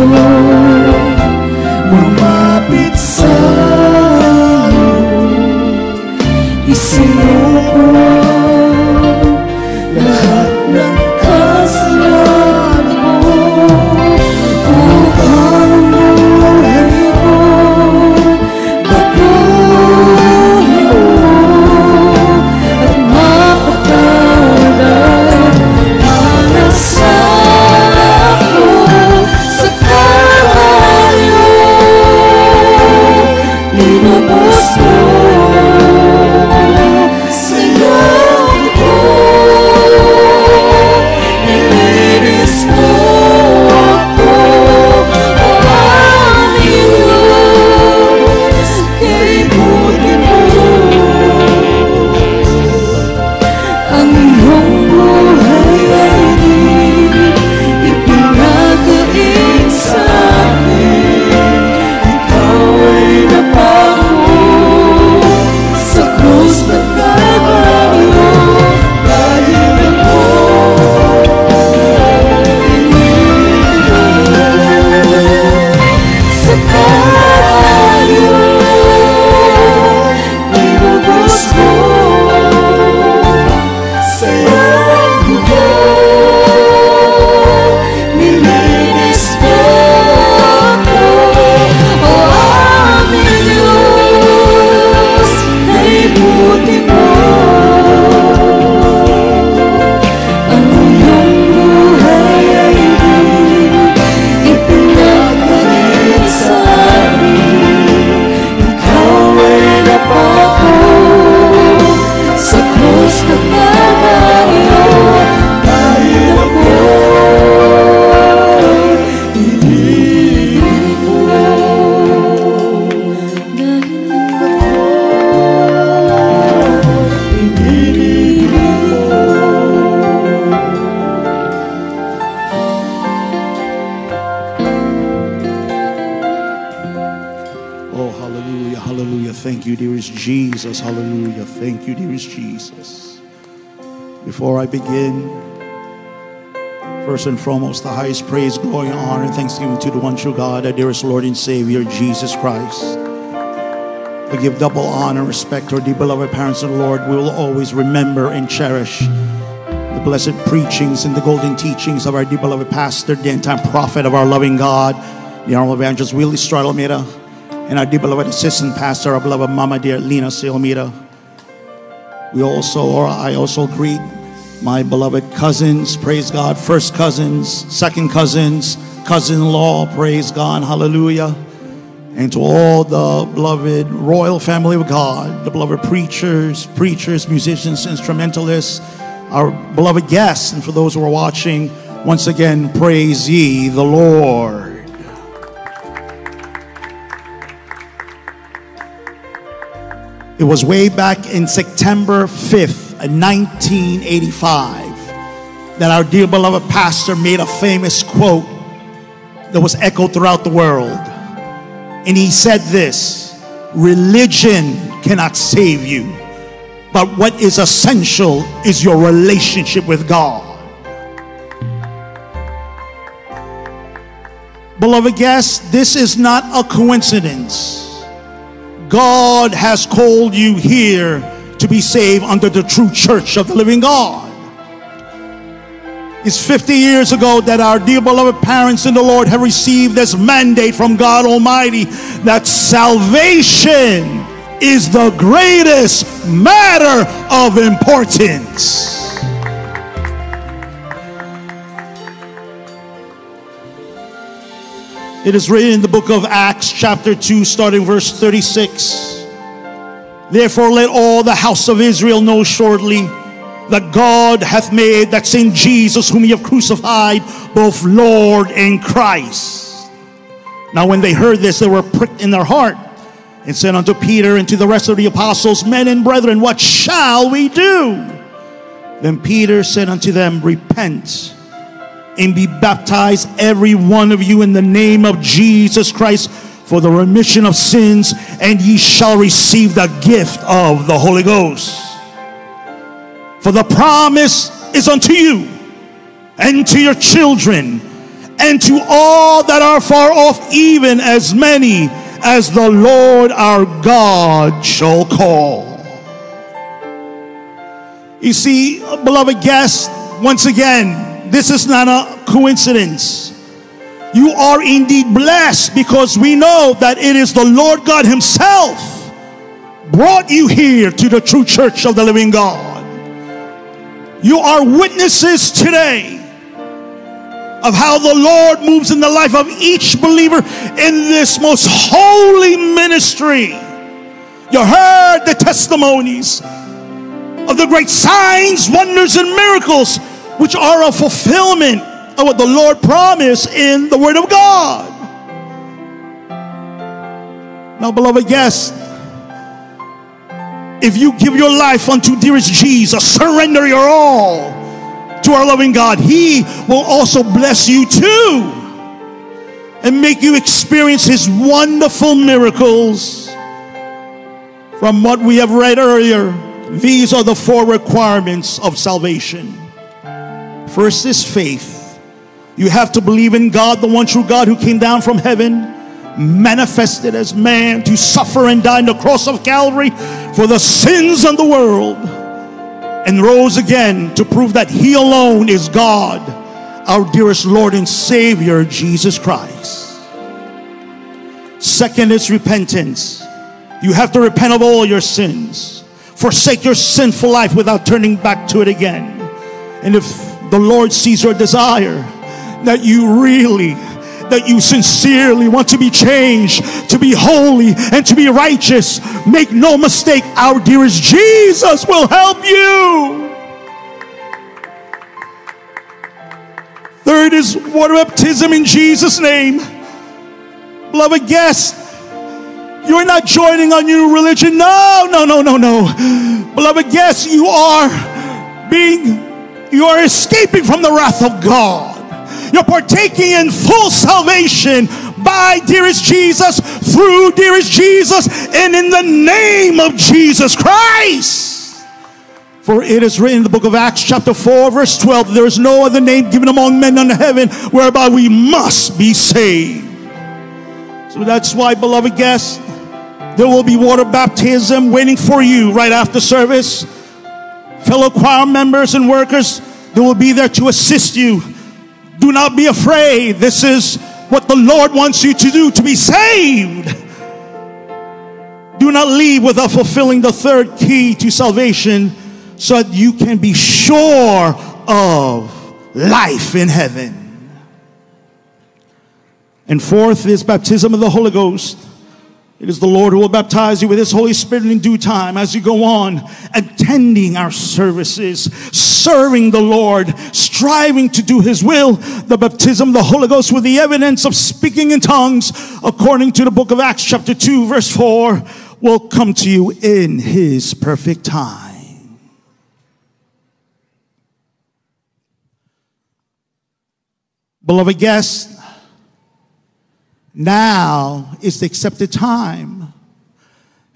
Thank you, dearest Jesus. Hallelujah. Thank you, dearest Jesus. Before I begin, first and foremost, the highest praise, glory, and honor, and thanksgiving to the one true God, our dearest Lord and Savior, Jesus Christ. I give double honor and respect to our dear beloved parents in the Lord. We will always remember and cherish the blessed preachings and the golden teachings of our dear beloved pastor, the end-time prophet of our loving God, the Honorable Evangelist Willie Stroud Almeida, and our dear beloved assistant pastor, our beloved Mama dear Lina C. Almeida. I also greet my beloved cousins, praise God, first cousins, second cousins, cousin-in-law, praise God, hallelujah. And to all the beloved royal family of God, the beloved preachers, musicians, instrumentalists, our beloved guests, and for those who are watching, once again, praise ye the Lord. It was way back in September 5th, 1985, that our dear beloved pastor made a famous quote that was echoed throughout the world. And he said this: religion cannot save you, but what is essential is your relationship with God. Beloved guests, this is not a coincidence. God has called you here to be saved under the true church of the living God. It's 50 years ago that our dear beloved parents in the Lord have received this mandate from God Almighty that salvation is the greatest matter of importance. It is written in the book of Acts chapter 2 starting verse 36. Therefore let all the house of Israel know shortly that God hath made that same Jesus whom ye have crucified both Lord and Christ. Now when they heard this, they were pricked in their heart and said unto Peter and to the rest of the apostles, Men and brethren, what shall we do? Then Peter said unto them, Repent and be baptized every one of you in the name of Jesus Christ for the remission of sins, and ye shall receive the gift of the Holy Ghost. For the promise is unto you and to your children and to all that are far off, even as many as the Lord our God shall call. You see, beloved guests, once again, this is not a coincidence. You are indeed blessed because we know that it is the Lord God Himself brought you here to the true church of the living God. You are witnesses today of how the Lord moves in the life of each believer in this most holy ministry. You heard the testimonies of the great signs, wonders, and miracles which are a fulfillment of what the Lord promised in the Word of God. Now, beloved guests, if you give your life unto dearest Jesus, surrender your all to our loving God, He will also bless you too and make you experience His wonderful miracles. From what we have read earlier, these are the 4 requirements of salvation. First is faith. You have to believe in God, the one true God who came down from heaven, manifested as man to suffer and die on the cross of Calvary for the sins of the world, and rose again to prove that He alone is God, our dearest Lord and Savior, Jesus Christ. Second is repentance. You have to repent of all your sins. Forsake your sinful life without turning back to it again. And if the Lord sees your desire, that you sincerely want to be changed, to be holy, and to be righteous, make no mistake, our dearest Jesus will help you. Third is water baptism in Jesus' name. Beloved guests, you're not joining a new religion. No. Beloved guests, you are escaping from the wrath of God. You're partaking in full salvation by dearest Jesus, through dearest Jesus, and in the name of Jesus Christ. For it is written in the book of Acts chapter 4 verse 12, there is no other name given among men under heaven whereby we must be saved. So that's why, beloved guests, there will be water baptism waiting for you right after service. Fellow choir members and workers, they will be there to assist you. Do not be afraid. This is what the Lord wants you to do, to be saved. Do not leave without fulfilling the third key to salvation, so that you can be sure of life in heaven. And fourth is baptism of the Holy Ghost. It is the Lord who will baptize you with His Holy Spirit in due time as you go on attending our services, serving the Lord, striving to do His will. The baptism of the Holy Ghost with the evidence of speaking in tongues, according to the book of Acts chapter 2 verse 4, will come to you in His perfect time. Beloved guests, now is the accepted time.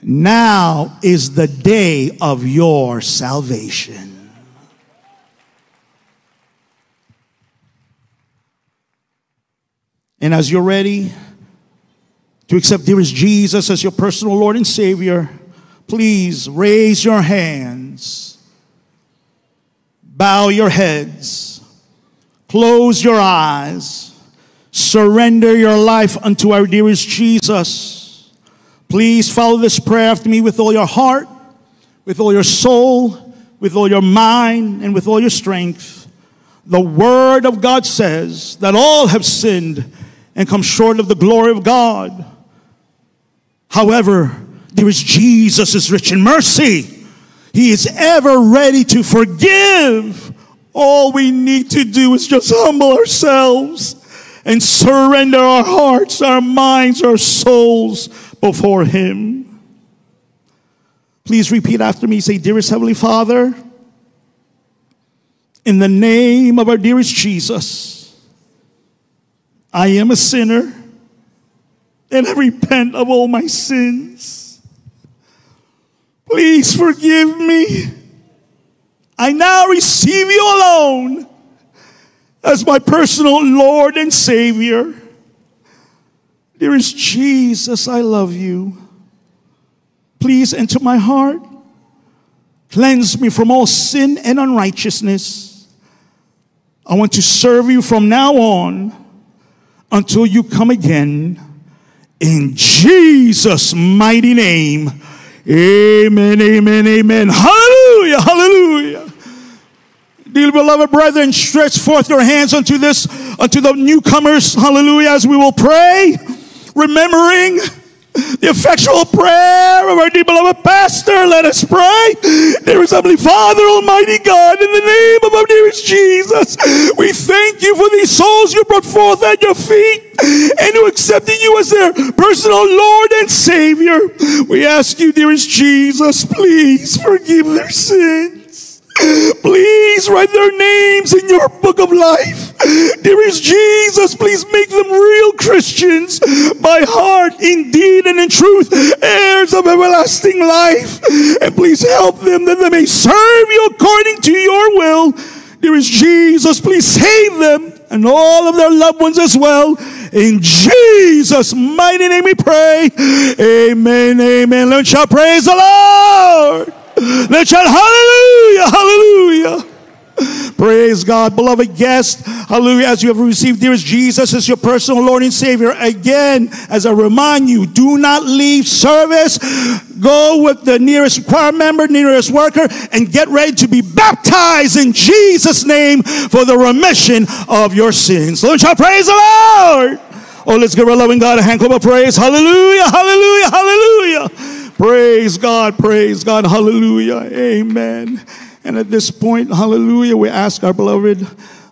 Now is the day of your salvation. And as you're ready to accept dearest Jesus as your personal Lord and Savior, please raise your hands, bow your heads, close your eyes. Surrender your life unto our dearest Jesus. Please follow this prayer after me with all your heart, with all your soul, with all your mind, and with all your strength. The Word of God says that all have sinned and come short of the glory of God. However, dearest Jesus is rich in mercy. He is ever ready to forgive. All we need to do is just humble ourselves and surrender our hearts, our minds, our souls before Him. Please repeat after me. Say, dearest Heavenly Father, in the name of our dearest Jesus, I am a sinner and I repent of all my sins. Please forgive me. I now receive you alone as my personal Lord and Savior. Dearest Jesus, I love you. Please enter my heart. Cleanse me from all sin and unrighteousness. I want to serve you from now on until you come again. In Jesus' mighty name. Amen, amen, amen. Hallelujah, hallelujah. Dear beloved brethren, stretch forth your hands unto the newcomers, hallelujah, as we will pray, remembering the effectual prayer of our dear beloved pastor. Let us pray. Dearest Heavenly Father, Almighty God, in the name of our dearest Jesus, we thank you for these souls you brought forth at your feet and who accepted you as their personal Lord and Savior. We ask you, dearest Jesus, please forgive their sins. Please write their names in your book of life. Dearest Jesus, please make them real Christians by heart, in deed, and in truth, heirs of everlasting life. And please help them that they may serve you according to your will. Dearest Jesus, please save them and all of their loved ones as well. In Jesus' mighty name we pray. Amen, amen. Let's shout praise the Lord. Let's shout hallelujah, hallelujah. Praise God, beloved guests. Hallelujah. As you have received dearest Jesus as your personal Lord and Savior, again, as I remind you, do not leave service. Go with the nearest choir member, nearest worker, and get ready to be baptized in Jesus' name for the remission of your sins. Let's shout praise the Lord. Oh, let's give our loving God a hand clap of praise. Hallelujah, hallelujah, hallelujah. Praise God, hallelujah, amen. And at this point, hallelujah, we ask our beloved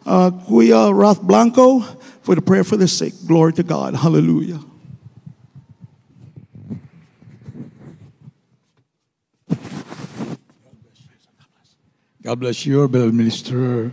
Kuya Rath Blanco for the prayer for the sick. Glory to God, hallelujah. God bless you, beloved Minister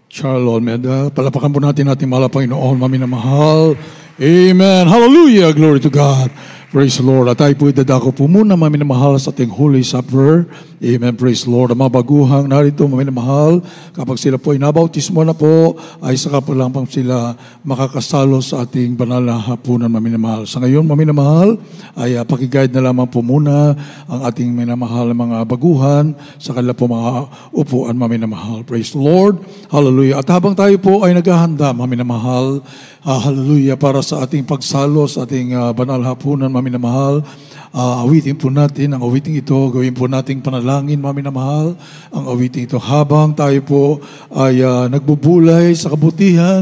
Charles Olmeda. Palapakan po natin ating mahal na Panginoon, maminamahal. Amen. Hallelujah. Glory to God. Praise the Lord. At tayo po'y dadako po muna, mga minamahal, sa ating Holy Supper. Amen. Praise the Lord. Ang mga baguhang narito, mga minamahal, kapag sila po ay nabautismo na po, ay saka po lang pang sila makakasalo sa ating banal na hapunan, mga minamahal. Sa ngayon, mga minamahal, ay pakiguide na lamang po muna ang ating minamahal mga baguhan sa kanila po mga upuan, mga minamahal. Praise the Lord. Hallelujah. At habang tayo po ay naghahanda, mga minamahal, hallelujah, para sa ating pagsalo sa ating banal hapunan, mga minamahal, awitin po natin ang awiting ito, gawin po nating panalangin, mga minamahal, ang awiting ito habang tayo po ay nagbubulay sa kabutihan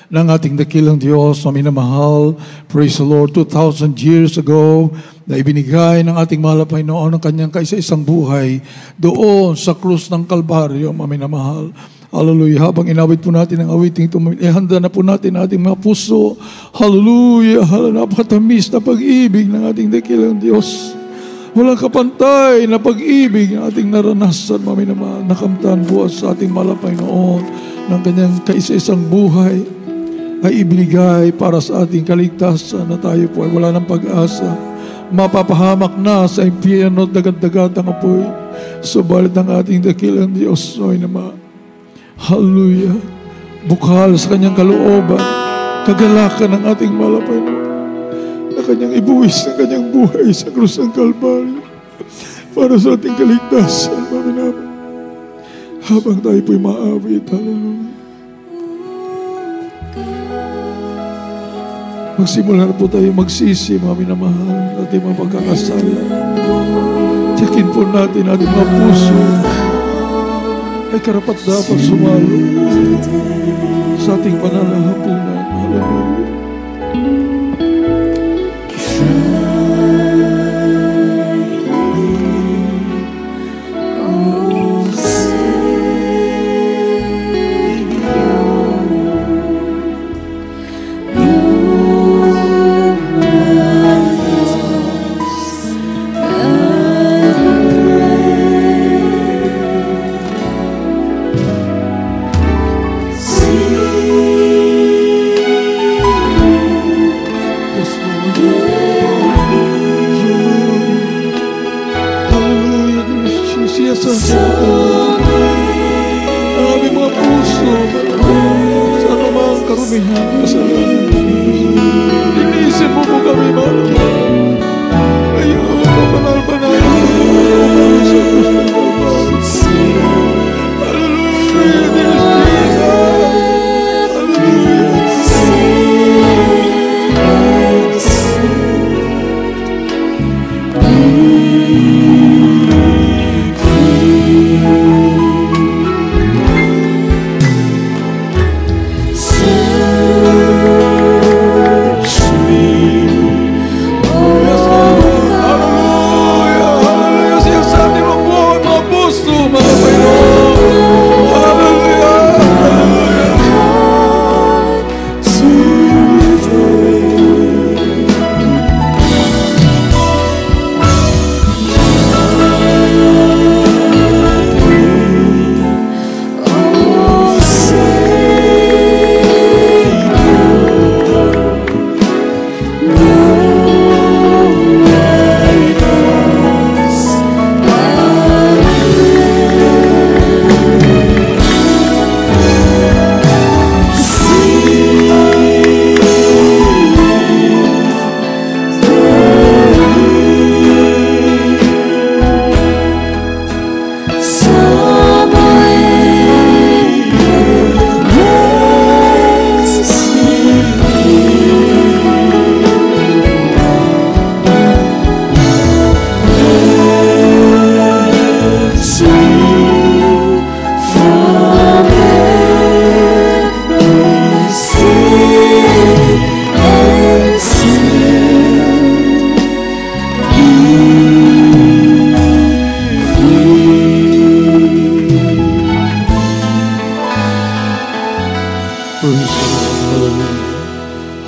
ng ating dakilang Diyos, mga minamahal. Praise the Lord. 2,000 years ago, na ibinigay ng ating mahal na Panginoon ang kanyang kaisa-isang buhay doon sa krus ng Kalbaryo, mga minamahal. Hallelujah. Habang inawit po natin ang awiting ito, ihanda na po natin ang ating mga puso. Hallelujah. Napakatamis na pag-ibig ng ating dakilang Diyos. Walang kapantay na pag-ibig ng ating naranasan, mga minamahal. Nakamtan po sa ating mahal na Panginoon ng kanyang kaisa-isang buhay ay ibinigay para sa ating kaligtasan na tayo po ay wala ng pag-asa. Mapapahamak na sa impyerno at dagat-dagat ang apoy. Subalit ang ating dakilang Diyos ay naman. Hallelujah. Bukal sa kanyang kalooban, kagalakan ng ating mahal na Panginoon na kanyang ibuwis ng kanyang buhay sa krus ng Kalbaryo para sa ating kaligtasan, mga minamahal. Habang tayo po'y maawit, hallelujah. Magsimula na po tayo magsisi, mga minamahal, ating mga pagkakasala. Tiyakin po natin ating mga puso ay karapat dapat sumalo sa ating banal na hapunan. Hallelujah.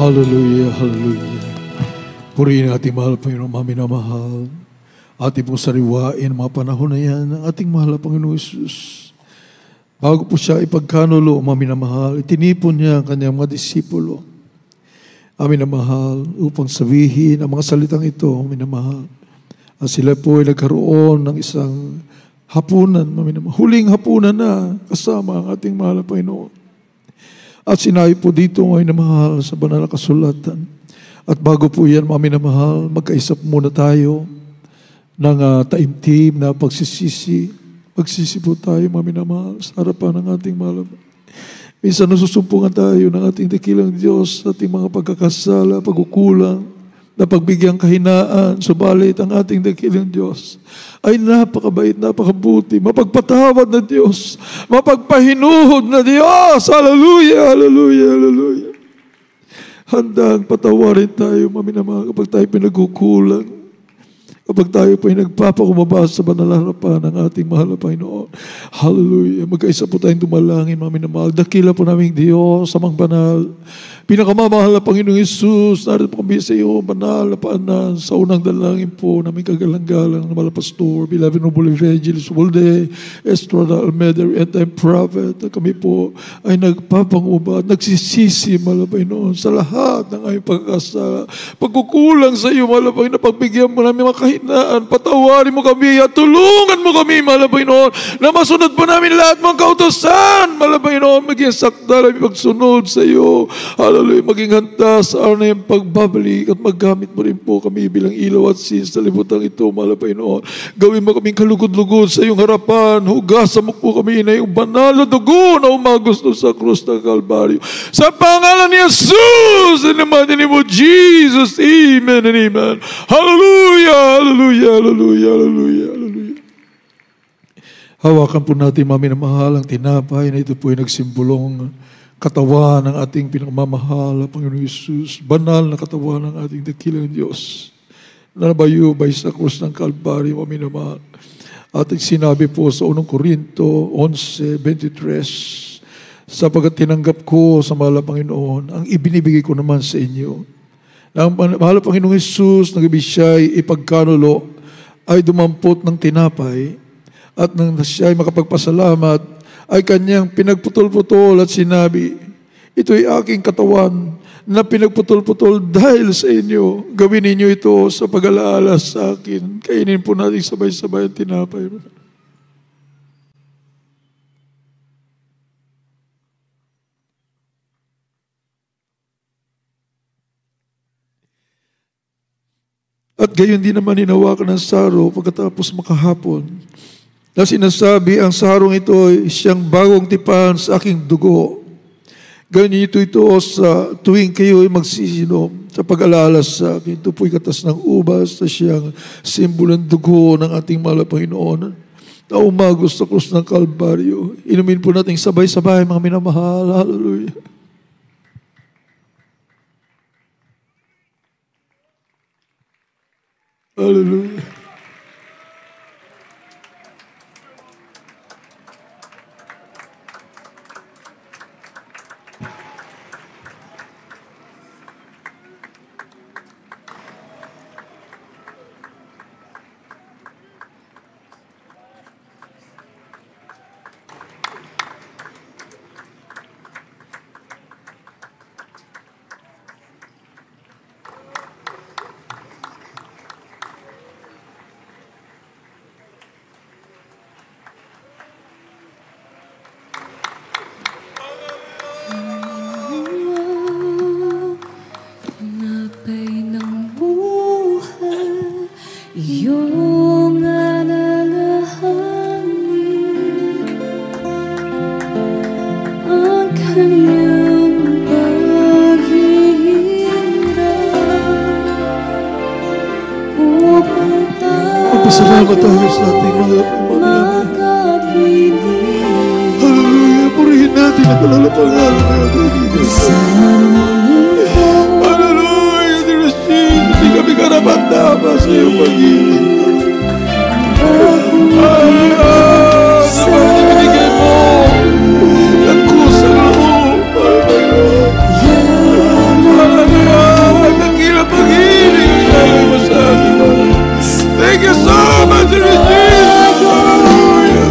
Hallelujah, hallelujah. Purihin ating mahal Panginoon, mga minamahal. Ating pong sariwain mga panahon na yan ng ating mahal Panginoon Jesus. Bago po siya ipagkanulo, mga minamahal, itinipon niya ang kanyang mga disipulo. amin na mahal, upang sabihin ang mga salitang ito, amin na mahal. At sila po ay nagkaroon ng isang hapunan, amin na mahal. Huling hapunan na kasama ang ating mahal na Panginoon. At sinabi po dito, amin na mahal, sa banal na kasulatan. At bago po yan, amin na mahal, magkaisa muna tayo ng taimtim na pagsisisi. Magsisi po tayo, amin na mahal, sa harapan ng ating mahal. Minsan nasusumpungan tayo ng ating dakilang Diyos sa ating mga pagkakasala, pagkukulang, na pagbigyang kahinaan, subalit ang ating dakilang Diyos ay napakabait, napakabuti, mapagpatawad na Diyos, mapagpahinuhod na Diyos. Hallelujah, hallelujah, hallelujah. Handang patawarin tayo, maminamahal, kapag tayo pinagkukulang, kapag tayo po ay nagpapakumabas sa banal na harapan ng ating mahal na Panginoon. Hallelujah. Magkaisa po tayong dumalangin, mami na mahal. Dakila po naming Diyos, samang banal. Pinakamamahal na Panginoong Isus, narito po kami sa iyo, banal na paanan, sa unang dalangin po, naming kagalang-galang na malapastor, beloved noble evangelist, Walde, Estrada Almeida, end-time prophet. Kami po ay nagpapangubad, nagsisisi, mahal na Panginoon, sa lahat ng aming pagkakasala. Pagkukulang sa iyo, mahal na Panginoon, pagbigyan mo namin mga kahinaan, patawarin mo kami at tulungan mo kami, mahal na Panginoon, na masunod po namin lahat mga kautosan, mahal na Panginoon, maging sakda namin pagsunod sa iyo. Hallelujah, maging handa sa araw na yung pagbabalik at maggamit mo rin po kami bilang ilaw at sis sa libutan ito, mahal na Panginoon. Gawin mo kaming kalugod-lugod sa iyong harapan, hugasan mo po kami na yung banal na dugo na umagusto sa krus ng Kalbaryo. Sa pangalan ni Jesus, in the mighty name of Jesus, amen and amen. Hallelujah, hallelujah, hallelujah, hallelujah, hallelujah. Hawakan po natin, mami na mahal, ang tinapay na ito po ay nagsimbolong katawan ng ating pinakamamahal, Panginoon Isus, banal na katawan ng ating dakilang Diyos, na nabayubay sa krus ng Kalbaryo, mami na mahal. At sinabi po sa 1 Korinto 11:23, sapagkat tinanggap ko sa mahal na Panginoon ang ibinibigay ko naman sa inyo. Ang mahal na Panginoong Isus, nagabi siya'y ipagkanulo, ay dumampot ng tinapay, at nang siya'y makapagpasalamat, ay kanyang pinagputol-putol at sinabi, ito'y aking katawan na pinagputol-putol dahil sa inyo. Gawin ninyo ito sa pag-alaala sa akin. Kainin po natin sabay-sabay ang tinapay. At gayon din naman hinawakan ng saro pagkatapos makahapon. Na sinasabi, ang sarong ito ay siyang bagong tipan sa aking dugo. Ganyan ito sa tuwing kayo ay magsisinom sa pag-alala sa akin. Ito po'y katas ng ubas na siyang simbolo ng dugo ng ating mahal na Panginoon na umagos sa krus ng Kalbaryo. Inumin po natin sabay-sabay, mga minamahal. Hallelujah. Hallelujah. Salamat tayo sa ating mga hallelujah, purihin natin ang kalalapangalan ng ating Diyos. Hallelujah, Diyos Jesus, hindi kami karapat-dapat sa iyong pag-ibig. Naman ibinigay mo ang kusang loob, hallelujah, ang dakilang pag-ibig ang mo sa atin. Thank you so much, Jesus. Hallelujah.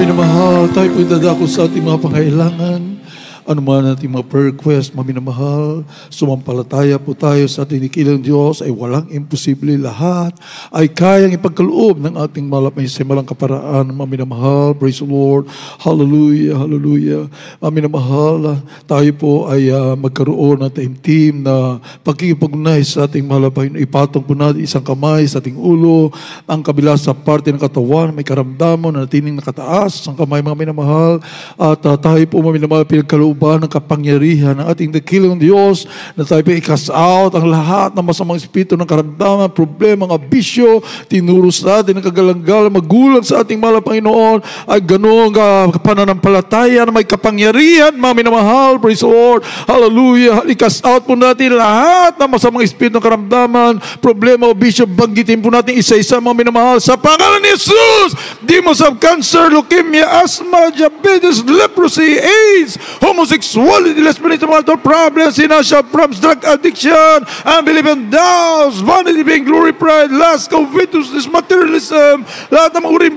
Mami na mahal, tayo po'y dadako sa ating mga pangailangan. Ano man ating mga prayer request, Mami na mahal, sumampalataya po tayo sa ating nikilang Diyos ay walang imposible. Lahat ay kayang ipagkaloob ng ating malapay sa malang kaparaan. Mami na mahal, praise the Lord. Hallelujah, hallelujah. Mami na mahal, tayo po ay magkaroon ng team na pagkikipag-unay sa ating malapay. Ipatong po natin isang kamay sa ating ulo, ang kabila sa parte ng katawan, may karamdaman na natining nakataas, ang kamay, Mami na mahal. At tayo po, Mami na mahal, pinagkaloob ng kapangyarihan ng ating dakilang Diyos na tayo pa i-cast out ang lahat ng masamang espiritu ng karamdaman, problema, mga bisyo, tinuro sa atin ng kagalang-galang, magulang sa ating mahal na Panginoon, ay ganoong pananampalataya na may kapangyarihan, Mami na mahal, praise the Lord, hallelujah, i-cast out po natin lahat ng masamang espiritu ng karamdaman, problema o bisyo, banggitin po natin isa-isa, Mami na mahal, sa pangalan ni Jesus, demons of cancer, leukemia, asthma, diabetes, leprosy, AIDS, homosexuality, lesbianism, marital problems, financial problems, drug addiction, unbelief and doubts, vanity, being glory, pride, lust, covetousness, materialism, lahat ng mga uri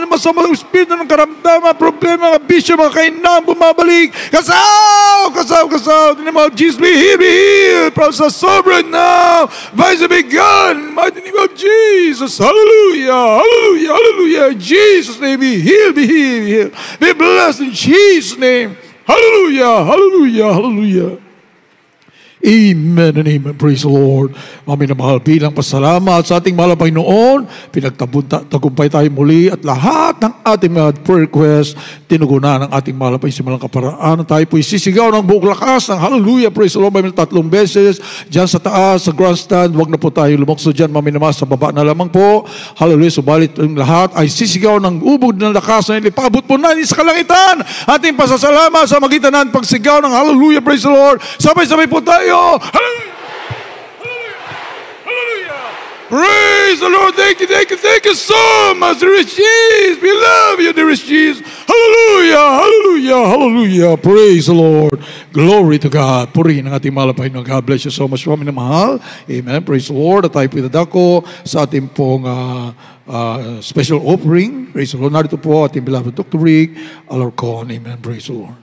masamang espiritu ng karamdaman, problema, mga bisyo, mga kainam, bumabalik, kasaw, in the name of Jesus, be healed, process sovereign now, vice be gone, mighty name of Jesus, hallelujah, hallelujah, hallelujah, in Jesus' name, be healed, be healed, be healed, be blessed in Jesus' name. Hallelujah, hallelujah, hallelujah. Amen and amen. Praise the Lord. Mami na mahal, bilang pasalamat sa ating mahal na Panginoon, pinagtagumpay tayo muli at lahat ng ating mga prayer request, tinugunan ng ating mahal na Panginoon kaparaan. Tayo po isisigaw ng buong lakas ng hallelujah, praise the Lord, may 3 beses. Diyan sa taas, sa grandstand, huwag na po tayo lumokso dyan, Mami na mahal, sa baba na lamang po. Hallelujah, subalit ang lahat ay sisigaw ng ubod ng lakas na ilipabot po natin sa kalangitan. Ating pasasalamat sa magitan ng pagsigaw ng hallelujah, praise the Lord. Sabay-sabay po tayo. Hallelujah! Hallelujah! Hallelujah! Praise the Lord! Thank you so much, dearest Jesus! We love you, dearest Jesus! Hallelujah! Hallelujah! Hallelujah! Praise the Lord! Glory to God! Purihin ang ating mahal na Panginoon. God bless you so much, Mami na mahal. Amen. Praise the Lord. At tayo po idadako sa ating pong special offering. Praise the Lord. Narito po ating beloved Dr. Rick Alarcon. Amen. Praise the Lord.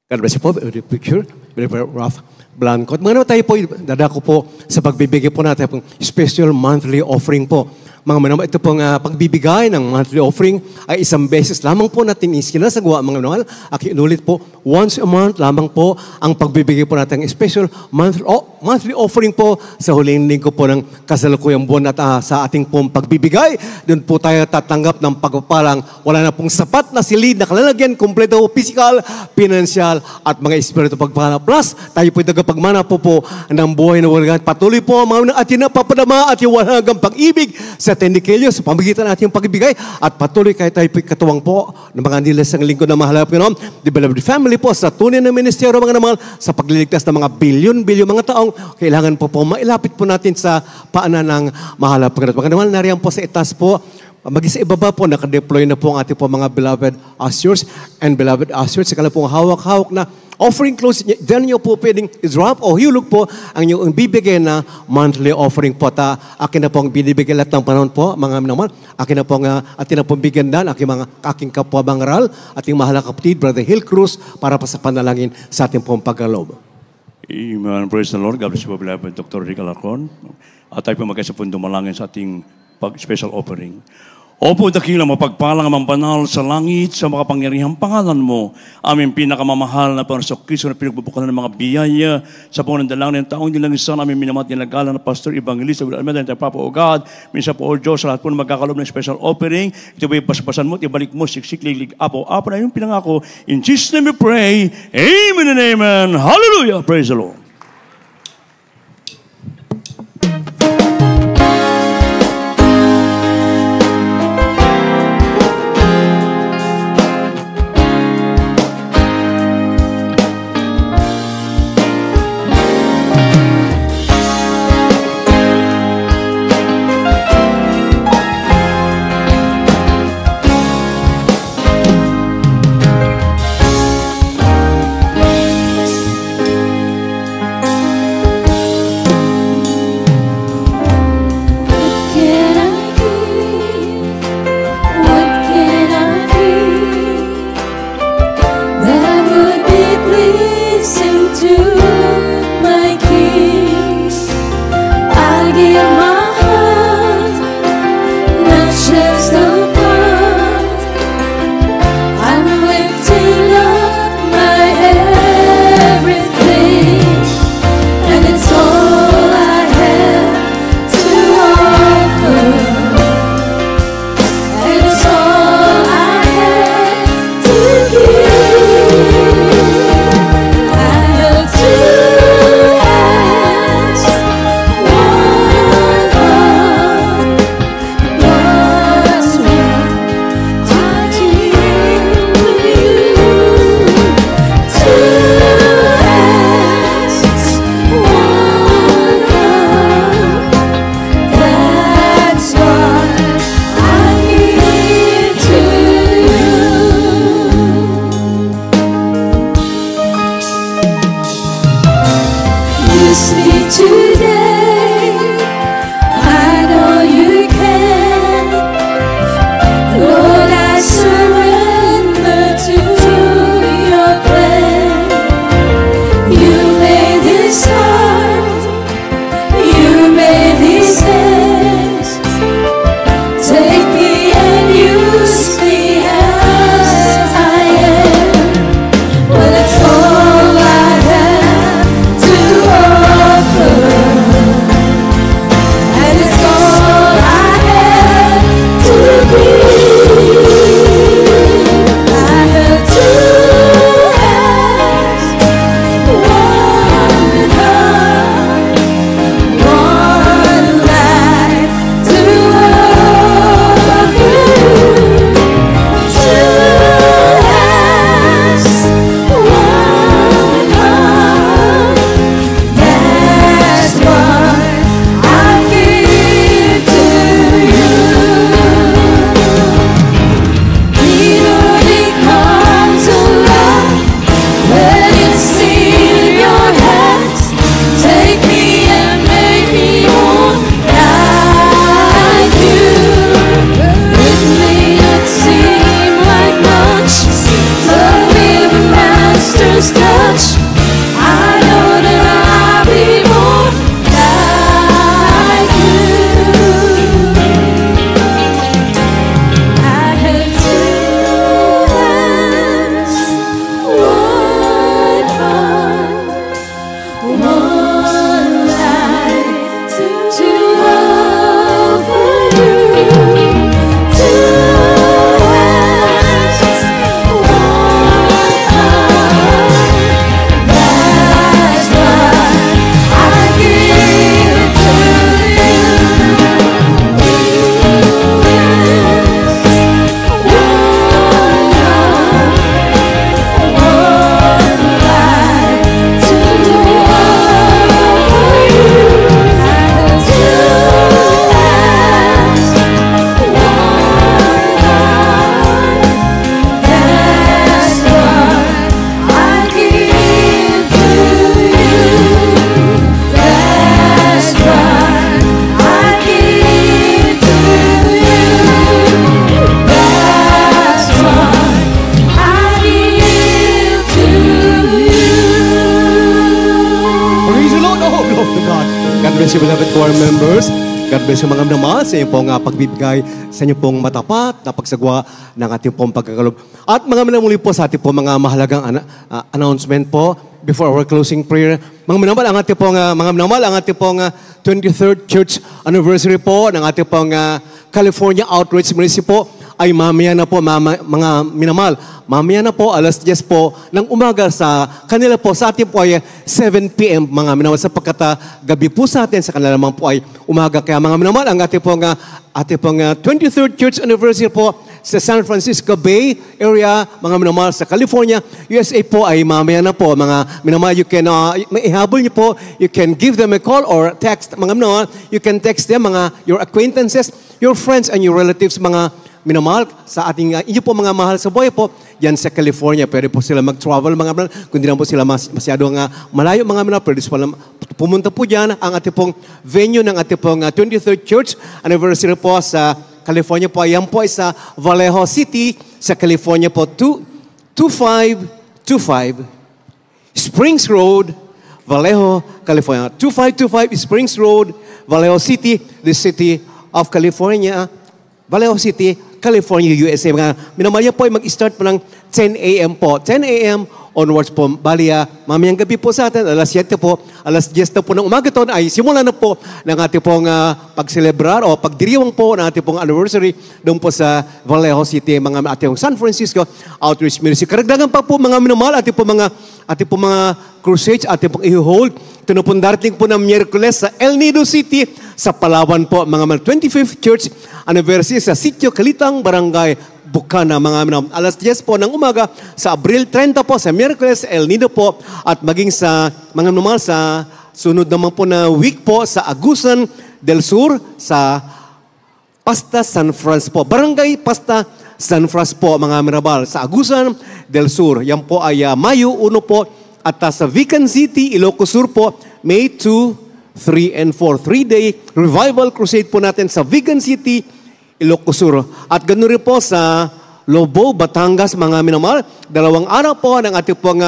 God bless you po. Very picture. Very rough. Blanco. Mga naman tayo po, dadako po sa pagbibigay po natin pong special monthly offering po. Mga manamang, ito pong pagbibigay ng monthly offering ay isang beses lamang po natin isinasagawa, mga manamang. Inulit po, once a month lamang po ang pagbibigay po natin ng special monthly offering po sa huling linggo po ng kasalukuyang buwan at sa ating pong pagbibigay. Doon po tayo tatanggap ng pagpapalang wala na pong sapat na silid na kalalagyan, kompleto, physical, financial at mga espiritu pagpapala. Plus, tayo po tagapagmana po ng buhay na walang patuloy po mga ating napapadama at yung walang pag-ibig sa tendikilyo sa pamagitan ng ating pagbibigay at patuloy kahit tayo po katuwang po ng mga nilasang lingkod na mahal na Panginoon, the beloved family po sa tunay na ministeryo mga naman sa pagliligtas ng mga bilyon-bilyon mga taong kailangan po mailapit po natin sa paanan ng mahal na Panginoon. Mga naman nariyan po sa itaas po, mag-isa ibaba po, nakadeploy na po ang ating po mga beloved ushers and beloved ushers. Sakala po hawak-hawak na offering close, then nyo po pwedeng drop o hulog po ang inyong bibigay na monthly offering po. Akin na po ang binibigay lahat ng panahon po, mga naman. Akin na po atin na po bigyan dan, aking kapwa Bangaral, ating mahal na kapatid, Brother Hill Cruz, para pa sa panalangin sa ating pong pagkalob. Amen. Praise the Lord. God bless you, beloved Dr. Rick Alarcon. At tayo po magkasa po dumalangin sa ating special offering. Opo, dakilang mapagpalang ang banal sa langit sa makapangyarihang pangalan mo. Aming pinakamamahal na Panginoon Kristo na pinagbubukan ng mga biyaya sa pangandalang ng taong nilangisan. Aming minamat nilagalan na Pastor Evangelista Will Almeida and Papa o God. Minsan po o Diyos, sa lahat po na magkakalob ng special offering. Ito po ipasapasan mo, ibalik mo, siksik, liglig, apo na yung pinangako. In Jesus' name we pray. Amen and amen. Hallelujah. Praise the Lord. much. I know that I'll be more like you. I have two hands, one heart, one life to offer you. Two hands, one heart. That's what I give to you. Two hands, one heart, one life to offer you. I have two hands, one heart. That's what I give to you. That's what I give to you. That's what I give to you. Praise the Lord. Oh, glory to God. God bless you, beloved choir members. God bless you mga minamahal sa inyong pong pagbibigay, sa inyong pong matapat na pagsagwa ng ating pong pagkakalob. At mga minamuli po sa ating pong mga mahalagang announcement po before our closing prayer. Mga minamahal, ang ating pong, mga minamahal, ang ating pong 23rd Church Anniversary po ng ating pong California Outreach Ministry po ay mamaya na po, mga minamahal. Mamaya na po, alas 10 po ng umaga sa kanila po. Sa atin po ay 7 p.m. mga minamahal. Sapagkat gabi po sa atin, sa kanila naman po ay umaga. Kaya mga minamahal, ang ating pong 23rd Church Anniversary po sa San Francisco Bay Area, mga minamahal, sa California, USA po ay mamaya na po. Mga minamahal, you can, maihabol niyo po, you can give them a call or text, mga minamahal, you can text them, your acquaintances, your friends and your relatives, mga minamahal, sa ating, inyo po mga mahal sa buhay po, yan sa California. Pwede po sila mag-travel, mga minamahal, kung di lang po sila masyadong malayo, mga minamahal, pwede sila pumunta po dyan. Ang ating pong venue ng ating pong 23rd Church Anniversary po sa California po, yan po ay sa Vallejo City, sa California po, 2525 Springs Road, Vallejo, California. 2525 Springs Road, Vallejo City, the city of California, Vallejo City, California, USA. Mga minamahal po ay mag-start po ng 10 a.m. po. 10 a.m. onwards po. Bali, mamayang gabi po sa atin, alas 7 po, alas 10 na po ng umaga to, ay simula na po ng ating pong pagselebrar o pagdiriwang po ng ating pong anniversary doon po sa Vallejo City, mga ating San Francisco Outreach Ministry. Karagdagan pa po mga minamahal, ating pong mga crusades, ating pong i-hold. Ito na po darating po ng Miyerkules sa El Nido City, sa Palawan po, mga 25th Church Anniversary sa Sitio Kalitang, Barangay Bukana, mga minamahal. Alas 10 po ng umaga sa Abril 30 po sa Miyerkules, El Nido po, at maging sa mga minamahal sa sunod naman po na week po sa Agusan del Sur, sa Pasta San Francisco po. Barangay Pasta San Francisco po, mga minamahal, sa Agusan del Sur. Yan po ay Mayo 1 po, at sa Vican City, Ilocos Sur po, May 2, 3 and 4. 3-day revival crusade po natin sa Vigan City, Ilocos Sur. At ganoon rin po sa Lobo, Batangas, mga minamahal. 2 araw po ng ating pong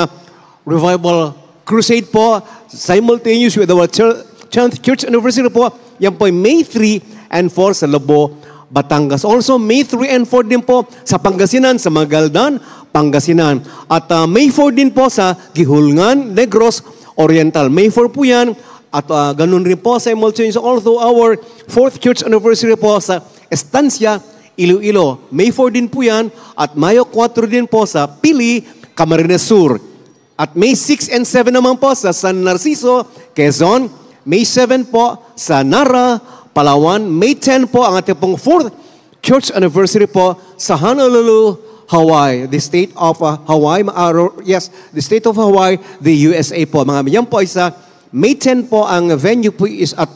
revival crusade po, simultaneous with our 10th Church Anniversary po. Yan po ay May 3 and 4 sa Lobo, Batangas. Also, May 3 and 4 din po sa Pangasinan, sa Magaldan, Pangasinan. At May 4 din po sa Gihulngan, Negros Oriental. May 4 po yan. At ganun rin po sa simultaneous also our 4th Church Anniversary po sa Estancia, Iloilo. May 4 din po yan. At Mayo 4 din po sa Pili, Camarines Sur. At May 6 and 7 naman po sa San Narciso, Quezon. May 7 po sa Nara, Palawan. May 10 po ang ating pong 4th Church Anniversary po sa Honolulu, Hawaii. The state of Hawaii. Yes, the state of Hawaii, the USA po. Mga yan po ay sa May 10 po, ang venue po is at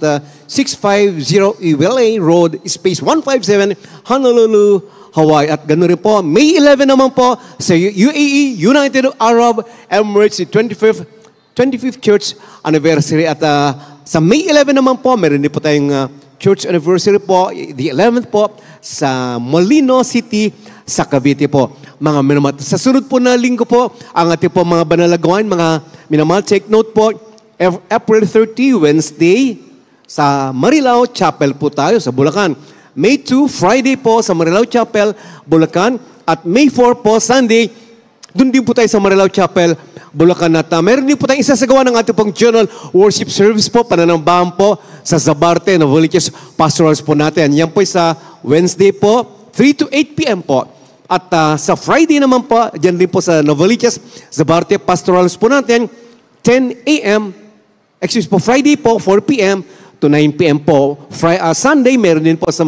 650 Iwele Road, space 157, Honolulu, Hawaii. At ganoon rin po, May 11 naman po sa UAE, United Arab Emirates, 25th Church Anniversary. At sa May 11 naman po, meron din po tayong Church Anniversary po, the 11th po, sa Molino City, sa Cavite po. Mga minamahal. Sa sunod po na linggo po, ang ating po mga banalagawan, mga minamahal, take note po, April 30, Wednesday, sa Marilao Chapel po tayo sa Bulacan. May 2, Friday po sa Marilao Chapel, Bulacan. At May 4 po, Sunday, doon din po tayo sa Marilao Chapel, Bulacan. At meron din po tayong isasagawa ng ating pong general worship service po, pananambahan po sa Zabarte, Novaliches Pastorals po natin. Yan po sa Wednesday po, 3 to 8 p.m. po. At sa Friday naman po, dyan din po sa Novaliches, Zabarte Pastorals po natin, 10 a.m. Friday po, 4 p.m. to 9 p.m. po. Sunday, meron din po sa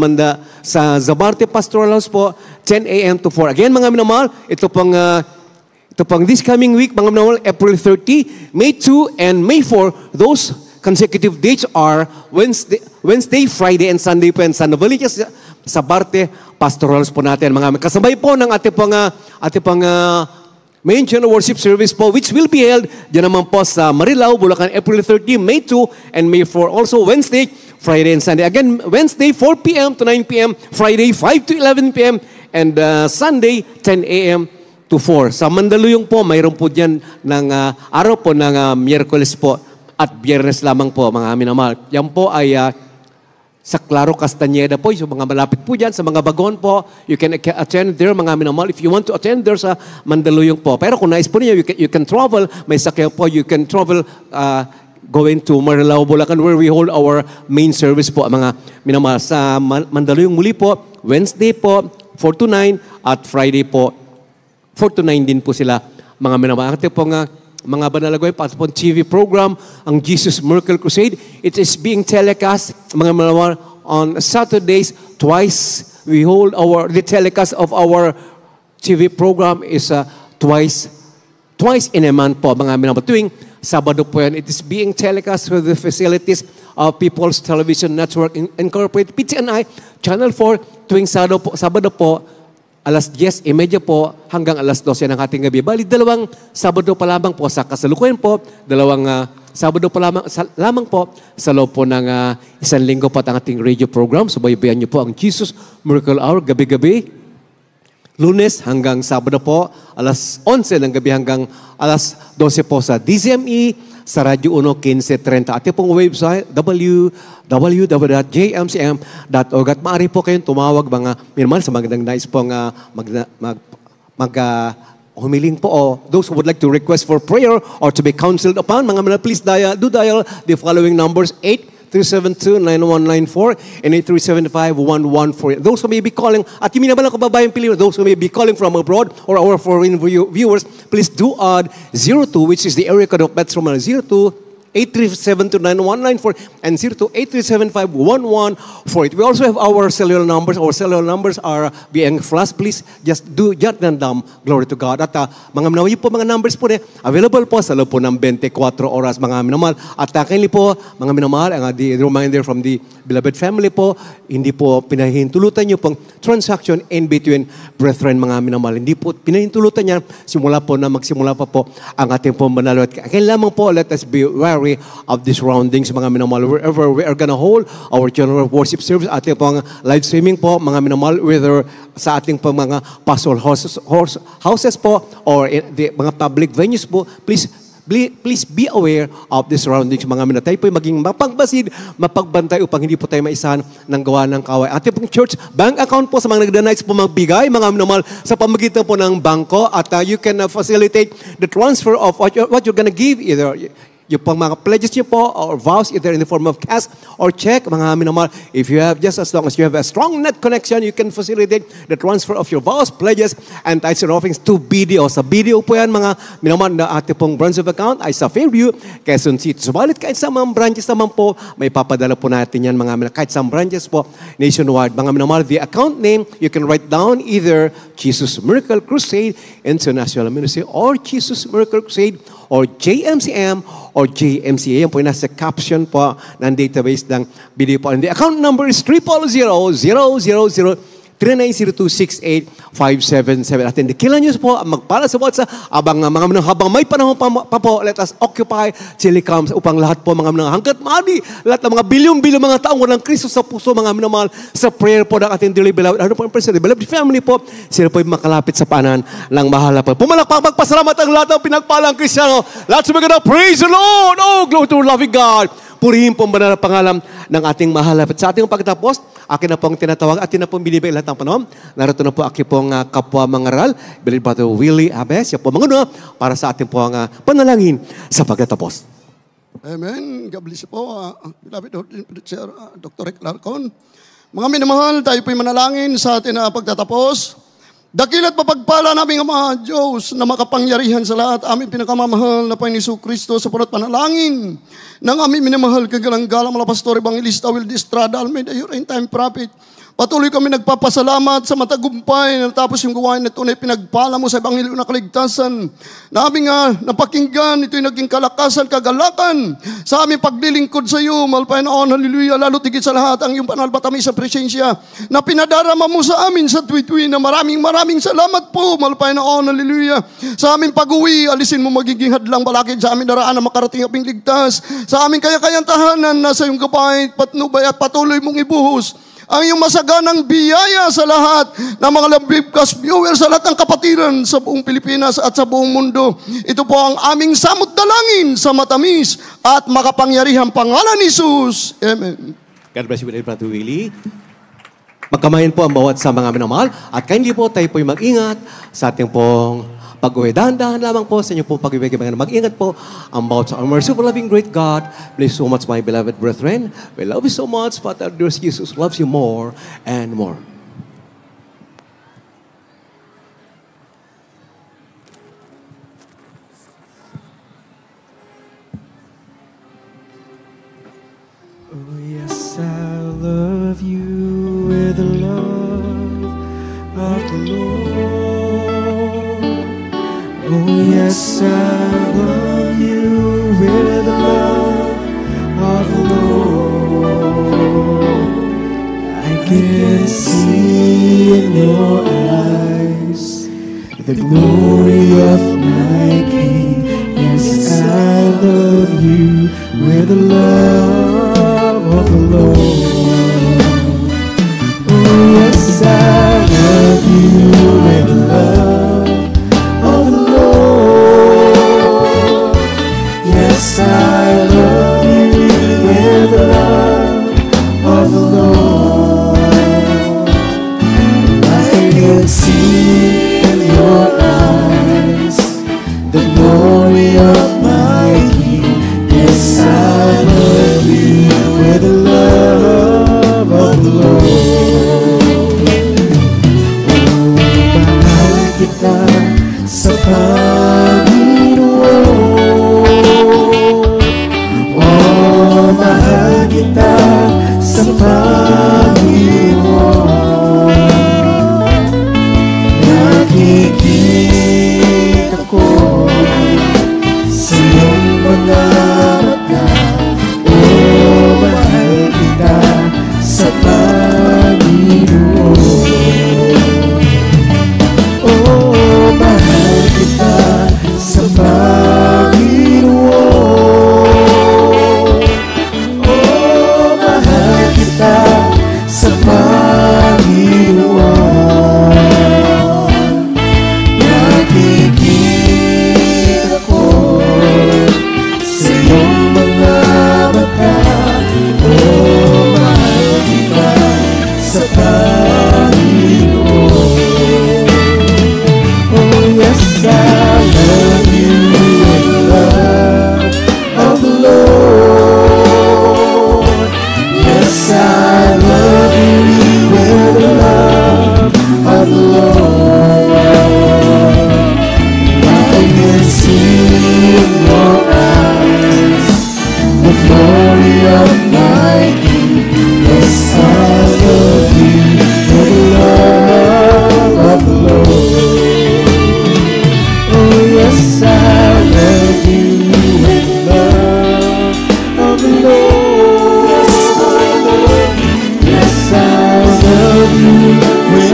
Zabarte Pastoral House po, 10 a.m. to 4. Again, mga minamahal, ito pang this coming week, mga minamahal, April 30, May 2, and May 4, those consecutive dates are Wednesday, Friday, and Sunday po. And sa Novaliches, Zabarte Pastoral House po natin. Mga kasabay po ng ating pang main general worship service po, which will be held dyan naman po sa Marilao, Bulacan, April 30, May 2, and May 4. Also Wednesday, Friday, and Sunday. Again, Wednesday, 4 p.m. to 9 p.m. Friday, 5 to 11 p.m. And Sunday, 10 a.m. to 4. Sa Mandaluyong po, mayroon po dyan ng araw po ng Miyerkules po at Biyernes lamang po, mga minamahal. Yan po ay sa Claro Castañeda po, yung mga malapit po dyan, sa mga bagon po, you can attend there, mga minamahal. If you want to attend there sa Mandaluyong po. Pero kung nais po niyo, you can travel, may sakyan po, you can travel going to Marilao, Bulacan, where we hold our main service po, mga minamahal. Sa Mandaluyong muli po, Wednesday po, 4 to 9, at Friday po, 4 to 9 din po sila, mga minamahal. Ate po nga, mga banalagawin, patapon TV program, ang Jesus Miracle Crusade. It is being telecast, mga minamahal, on Saturdays, twice. We hold the telecast of our TV program is twice in a month po, mga minamahal. Tuwing Sabado po yan. It is being telecast with the facilities of People's Television Network Incorporated, PTNI, Channel 4, tuwing Sabado po, alas 10:30 po hanggang alas 12 ng ating gabi. Bali, 2 Sabado pa lamang po sa kasalukuyan po, 2 Sabado pa lamang po sa loob po ng 1 linggo po at ang ating radio program. Subaybayan niyo po ang Jesus Miracle Hour gabi-gabi. Lunes hanggang Sabado po, alas 11 ng gabi hanggang alas 12 po sa DZME, sa Radyo 1 1530. At yung pong website, www.jmcm.org. At maaari po kayong tumawag mga minamahal sa magandang nais pong humiling po o those who would like to request for prayer or to be counseled upon. Mga minamahal, please dial the following numbers: 8-372-9194 and 8-375-1148. Those who may be calling, at yung minamahal kababayan Pilipino, those who may be calling from abroad or our foreign viewers, please do add 02, which is the area code of Metro Manila, 02-837-9194 and 02-837-5148. We also have our cellular numbers. Our cellular numbers are being flashed. Please just jot them down. Glory to God. At mga minamahal, po mga numbers po available po sa loob po ng 24 oras, mga minamahal. At kindly po, mga minamahal, the reminder from the beloved family po, hindi po pinahintulutan niyo pong transaction in between brethren, mga minamahal. Hindi po pinahintulutan niya magsimula pa po ang ating pong banal. At kailangan po, let us be wary of the surroundings, mga minamahal. Wherever we are gonna hold our general worship service, ating pong live streaming po, mga minamahal, whether sa ating pong mga pastoral houses po or the mga public venues po, please be aware of the surroundings, mga minamahal. Tayo po maging mapagbasid, mapagbantay upang hindi po tayo maisahan ng gawa ng kaway. Ating pong church bank account po sa mga nagdanais po magbigay, mga minamahal, sa pamagitan po ng bangko, at you can facilitate the transfer of what you're gonna give, either yung pang mga pledges niyo po or vows, either in the form of cash or check, mga minamahal. If you have, just as long as you have a strong net connection, you can facilitate the transfer of your vows, pledges, and tithes and offerings to BDO. Sa BDO po yan, mga minamahal, na ating pong branch of account ay sa Fairview, Quezon City. Subalit kahit sa mga branches naman po, may papadala po natin yan, mga minamahal. Kahit sa branches po, nationwide. Mga minamahal, the account name, you can write down either Jesus Miracle Crusade International Ministry or Jesus Miracle Crusade or JMCM or JMCA. Yan po yung nasa caption po ng database ng video po. And the account number is 000-000-300-300. 0902-68-577. At indikilan niyo po ang magpala sa WhatsApp habang may panahon pa po, let us occupy till He comes upang lahat po mga minamahal, hanggat maaari, lahat ng mga bilyon-bilyon mga taong walang Kristo sa puso, mga minamahal, sa prayer po ng ating dearly beloved, ano po ang present, beloved family po, sila po ay makalapit sa paanan ng mahala po. Pumalakpak, magpasalamat ang lahat ng pinagpalang Kristiyano. Lahat sumagana, praise the Lord! Oh, glory to our loving God! Purihin po ang banal na pangalan ng ating mahal. At sa ating pagtatapos, akin na po ang tinatawag, atin na po binibigay lahat ng panahon. Narito na po aking pong kapwa mangaral, Billy Brother Willie Abes, siya po mga para sa ating po ang panalangin sa pagtatapos. Amen. God bless you po, beloved Sir Dr. Rick Larcon. Mga minamahal, tayo po'y manalangin sa atin na pagtatapos. Dakila't mapagpala namin ang mga Diyos na makapangyarihan sa lahat, aming pinakamamahal na Panginoon Hesus Kristo sa punot panalangin ng aming minamahal kagalang-galang mga pastor, evangelista, Will Estrada, Almeida, your end time prophet. Patuloy kami nagpapasalamat sa matagumpay na natapos yung gawain na tunay pinagpala mo sa Ebanghelyo na kaligtasan. Na aming napakinggan, ito'y naging kalakasan, kagalakan sa aming paglilingkod sa iyo, mahal Panginoon, hallelujah, lalo tigit sa lahat ang iyong banal batamis sa presensya na pinadarama mo sa amin sa tuwi-tuwi na maraming salamat po, mahal Panginoon, hallelujah. Sa aming pag-uwi, alisin mo magiging hadlang balakid sa aming daraan na makarating aping ligtas. Sa aming kaya-kayang tahanan, nasa iyong gabay, patnubay at patuloy mong ibuhos ang iyong masaganang biyaya sa lahat ng mga Labibcast viewers, sa lahat ng kapatiran sa buong Pilipinas at sa buong mundo. Ito po ang aming samot dalangin sa matamis at makapangyarihang pangalan ni Jesus. Amen. God bless you, Brother Willie. Magkamayan po ang bawat sa mga minamahal at kindly po tayo po'y mag-ingat sa ating pong pag-uwi. Dahan-dahan lamang po sa inyo po pag-ibig. Mag-ingat po ang bawat sa our merciful, loving, great God. Bless you so much, my beloved brethren. We love you so much, but our dear Jesus loves you more and more. Oh yes, I love you with the love of the Lord. Oh yes, I love you with the love of the Lord. I can see in your eyes the glory of my King. Yes, I love you with the love of the Lord. Oh yes, I love you with the love of the Lord. Yes, I love you with the love of the Lord. I can see in your eyes the glory of my King. Yes, I love you with the love of the Lord. Oh, mahal kita sa Panginoon. Oh, mahal kita sa Panginoon. Nakikita ko sa iyong mga mata. Oh, mahal kita sa Panginoon. Oh, mahal kita sa Panginoon. Oh, mahal kita sa Panginoon. Nakikita ko sa iyong mga mata. Oh, mahal kita sa Panginoon. Oh yes, I love you with the love of the Lord. Yes, I love you with the love of the Lord. I can see in your eyes the glory of my King. Yes, I love you with the love of the Lord. Oh yes, I love you with the love of the Lord. Yes, I love you with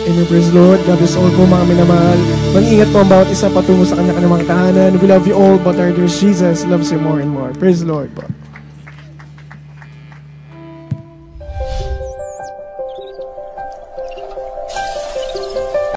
Amen, praise the Lord. God bless all po mga minamahal. Mag-ingat po ang bawat isa patungo sa kanya-kanyang mga tahanan. We love you all, but our dear Jesus loves you more and more. Praise the Lord po.